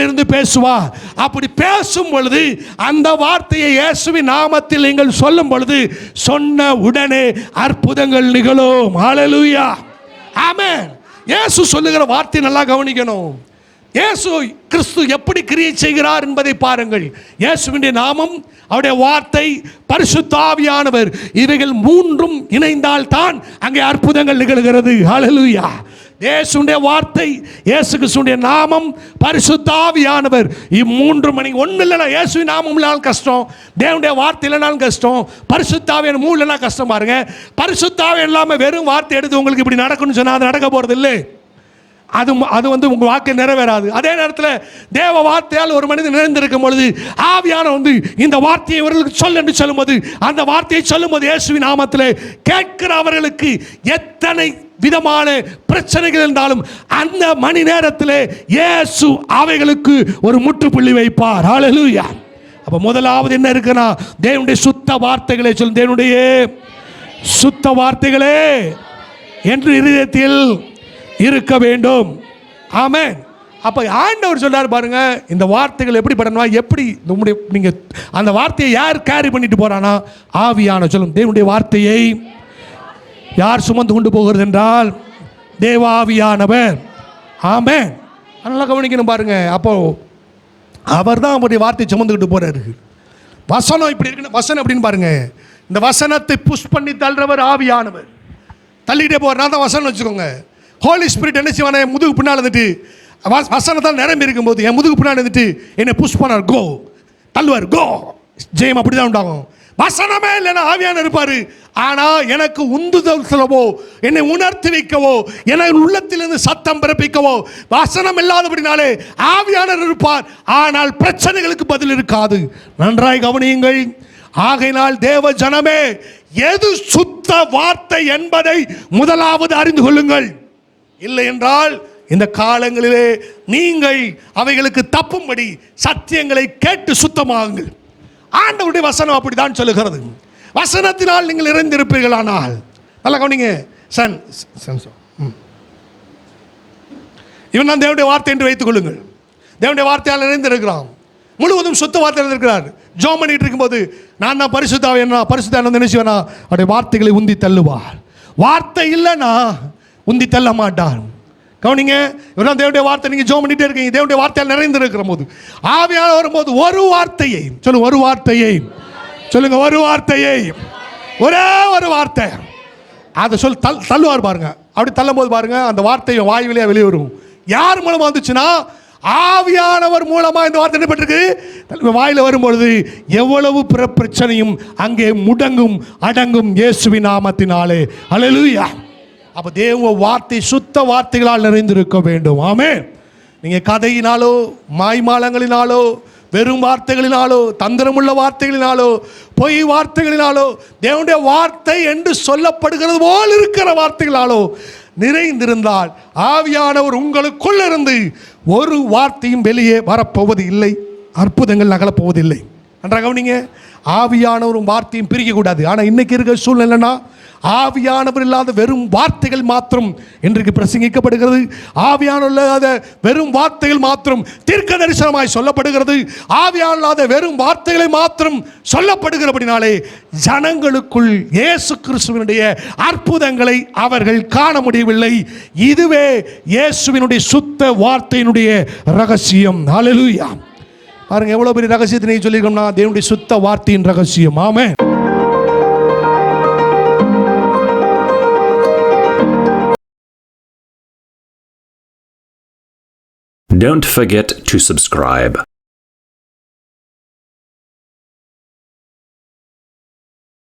இருந்து பேசுவார். அப்படி பேசும் பொழுது அந்த வார்த்தையை இயேசுவின் நாமத்தில் நீங்கள் சொல்லும் பொழுது சொன்ன உடனே அற்புதங்கள் நிகழும். ஹல்லேலூயா. ஆமென். இயேசு சொல்லுகிற வார்த்தை நல்லா கவனிக்கணும். இயேசு கிறிஸ்து எப்படி கிரியை செய்கிறார் என்பதை பாருங்கள். இயேசுவின் நாமம், அவருடைய வார்த்தை, பரிசுத்த ஆவியானவர், இவைகள் மூன்றும் இணைந்தால் தான் அங்கே அற்புதங்கள் நிகழ்கிறது. ஹல்லேலூயா. இயேசுடைய வார்த்தை, இயேசு கிறிஸ்துவின் நாமம், பரிசுத்த ஆவியானவர், இம்மூன்று மணி ஒன்றும் இல்லைனா இயேசுவின் நாமம் இல்லைனாலும் கஷ்டம், தேவனுடைய வார்த்தை இல்லைனாலும் கஷ்டம், பரிசுத்த ஆவியான மூணு இல்லைனா கஷ்டம். பாருங்க, பரிசுத்த ஆவி இல்லாமல் வெறும் வார்த்தை எடுத்து உங்களுக்கு இப்படி நடக்கணும்னு சொன்னால் அது நடக்க போகிறது இல்லை. அது உங்கள் வாக்கை நிறைவேறாது. அதே நேரத்தில் தேவ வார்த்தையால் ஒரு மனிதன் நிறைந்திருக்கும் பொழுது ஆவியான இந்த வார்த்தையை இவர்களுக்கு சொல் என்று சொல்லும்போது அந்த வார்த்தையை சொல்லும்போது இயேசுவின் நாமத்தில் கேட்கிற அவர்களுக்கு எத்தனை விதமான பிரச்சனைகள் இருந்தாலும் அந்த மணி நேரத்தில் இயேசு அவைகளுக்கு ஒரு முற்றுப்புள்ளி வைப்பார். ஹல்லேலூயா. அப்ப முதலாவது என்ன இருக்குன்னா தேவனுடைய சுத்த வார்த்தைகளை சொல்லும். தேவனுடைய சுத்த வார்த்தைகளே என்று இருதயத்தில் இருக்க வேண்டும். ஆமென். அப்ப ஆண்டவர் சொல்றார் பாருங்க, இந்த வார்த்தைகள் எப்படி பண்ணணும், எப்படி நீங்க அந்த வார்த்தையை யார் கேரி பண்ணிட்டு போறானா ஆவியான சொல்லும். தேவனுடைய வார்த்தையை யார் சுமந்து கொண்டு போகிறது என்றால் தேவாவியானவர். ஆமென். நல்லா கவனிக்கணும் பாருங்க. அப்போ அவர் தான் அவருடைய வார்த்தையை சுமந்துக்கிட்டு போறாரு. வசனம் இப்படி இருக்குன்னு வசனம் அப்படின்னு பாருங்க. இந்த வசனத்தை புஷ் பண்ணி தள்ளுறவர் ஆவியானவர். தள்ளிட்டே போறா தான் வசனம் வச்சுக்கோங்க. ஹோலி ஸ்பிரிட் என்ன செய்வானே முதுகு பின்னால் இருந்துட்டு வசனத்தால் நிரம்பி இருக்கும்போது என் முதுகு பின்னால் இருந்துட்டு என்னை புஷ் பண்ணார், கோ தள்ளுவார், கோ ஜெயம் அப்படி தான் உண்டாகும். வசனமே இல்லைன்னா ஆவியான இருப்பார். ஆனால் எனக்கு உந்துதல் சொல்லவோ, என்னை உணர்த்தி வைக்கவோ, என்னை உள்ளத்திலிருந்து சத்தம் பிறப்பிக்கவோ வசனம் இல்லாதபடினாலே ஆவியானர் இருப்பார். ஆனால் பிரச்சனைகளுக்கு பதில் இருக்காது. நன்றாய் கவனியுங்கள். ஆகையினால் தேவ ஜனமே, எது சுத்த வார்த்தை என்பதை முதலாவது அறிந்து கொள்ளுங்கள். இல்லை என்றால் இந்த காலங்களிலே நீங்கள் அவைகளுக்கு தப்பும்படி சத்தியங்களை கேட்டு சுத்தமாகுங்கள். ஆண்டவருடைய வசனம் அப்படித்தான் சொல்லுகிறது. வசனத்தினால் நீங்கள் நிறைந்திருப்பீர்களானால், நல்லா கவனிங்க. சன் இவன் தான் தேவனுடைய வார்த்தை என்று வைத்துக் கொள்ளுங்கள். தேவனுடைய வார்த்தையால் நிறைந்திருக்கிறான், முழுவதும் சுத்த வார்த்தையில் இருக்கிறார். ஜோம் பண்ணிட்டு இருக்கும்போது நான் தான் பரிசுத்தாவியான நினைச்சுவேனா அவருடைய வார்த்தைகளை உந்தி தள்ளுவார். வார்த்தை இல்லைன்னா உந்தி தள்ள மாட்டார். கவனிங்க, இவரெல்லாம் தேவனுடைய வார்த்தை. நீங்கள் ஜோம் பண்ணிட்டே இருக்கீங்க, தேவனுடைய வார்த்தையால் நிறைந்திருக்கிற போது ஆவியானவர் வரும்போது ஒரு வார்த்தையை சொல்லுங்க, ஒரு வார்த்தையை சொல்லுங்க, ஒரு வார்த்தையை, ஒரே ஒரு வார்த்தை அதை தள்ளுவார் பாருங்க. அப்படி தள்ளும் போது பாருங்க, அந்த வார்த்தையை வாய் வழியாக வெளியே வரும். யார் மூலமாக வந்துச்சுன்னா ஆவியானவர் மூலமாக இந்த வார்த்தை என்னப்பட்டிருக்கு, வாயில் வரும்பொழுது எவ்வளவு பிரச்சனையும் அங்கே முடங்கும், அடங்கும் இயேசுவின் நாமத்தினாலே. அல்லேலூயா. அப்போ தேவ வார்த்தை சுத்த வார்த்தைகளால் நிறைந்திருக்க வேண்டும். ஆமென். நீங்கள் கதையினாலோ மாய்மாலங்களினாலோ வெறும் வார்த்தைகளினாலோ தந்திரமுள்ள வார்த்தைகளினாலோ பொய் வார்த்தைகளினாலோ தேவனுடைய வார்த்தை என்று சொல்லப்படுகிறது போல் இருக்கிற வார்த்தைகளாலோ நிறைந்திருந்தால் ஆவியானவர் உங்களுக்குள் இருந்து ஒரு வார்த்தையும் வெளியே வரப்போவது இல்லை, அற்புதங்கள் நகலப்போவதில்லை. நன்றாக கவனிங்க, ஆவியானவரும் வார்த்தையும் பிரிக்கக்கூடாது. ஆனால் இன்னைக்கு இருக்கிற சூழ்நிலைன்னா ஆவியானவர் இல்லாத வெறும் வார்த்தைகள் மாத்திரம் இன்றைக்கு பிரசங்கிக்கப்படுகிறது. ஆவியானவர் இல்லாத வெறும் வார்த்தைகள் மாத்திரம் தீர்க்க தரிசனமாய் சொல்லப்படுகிறது. ஆவியானவர் இல்லாத வெறும் வார்த்தைகளை மாத்திரம் சொல்லப்படுகிறபடினாலே ஜனங்களுக்குள் இயேசு கிறிஸ்துவினுடைய அற்புதங்களை அவர்கள் காண முடியவில்லை. இதுவே இயேசுவினுடைய சுத்த வார்த்தையினுடைய ரகசியம். ஹல்லேலூயா. பாருங்க, எவ்வளவு பெரிய ரகசியத்தை நீங்க சொல்லியிருக்கோம்னா தேவனுடைய சுத்த வார்த்தையின் ரகசியம். ஆமென். Don't forget to subscribe.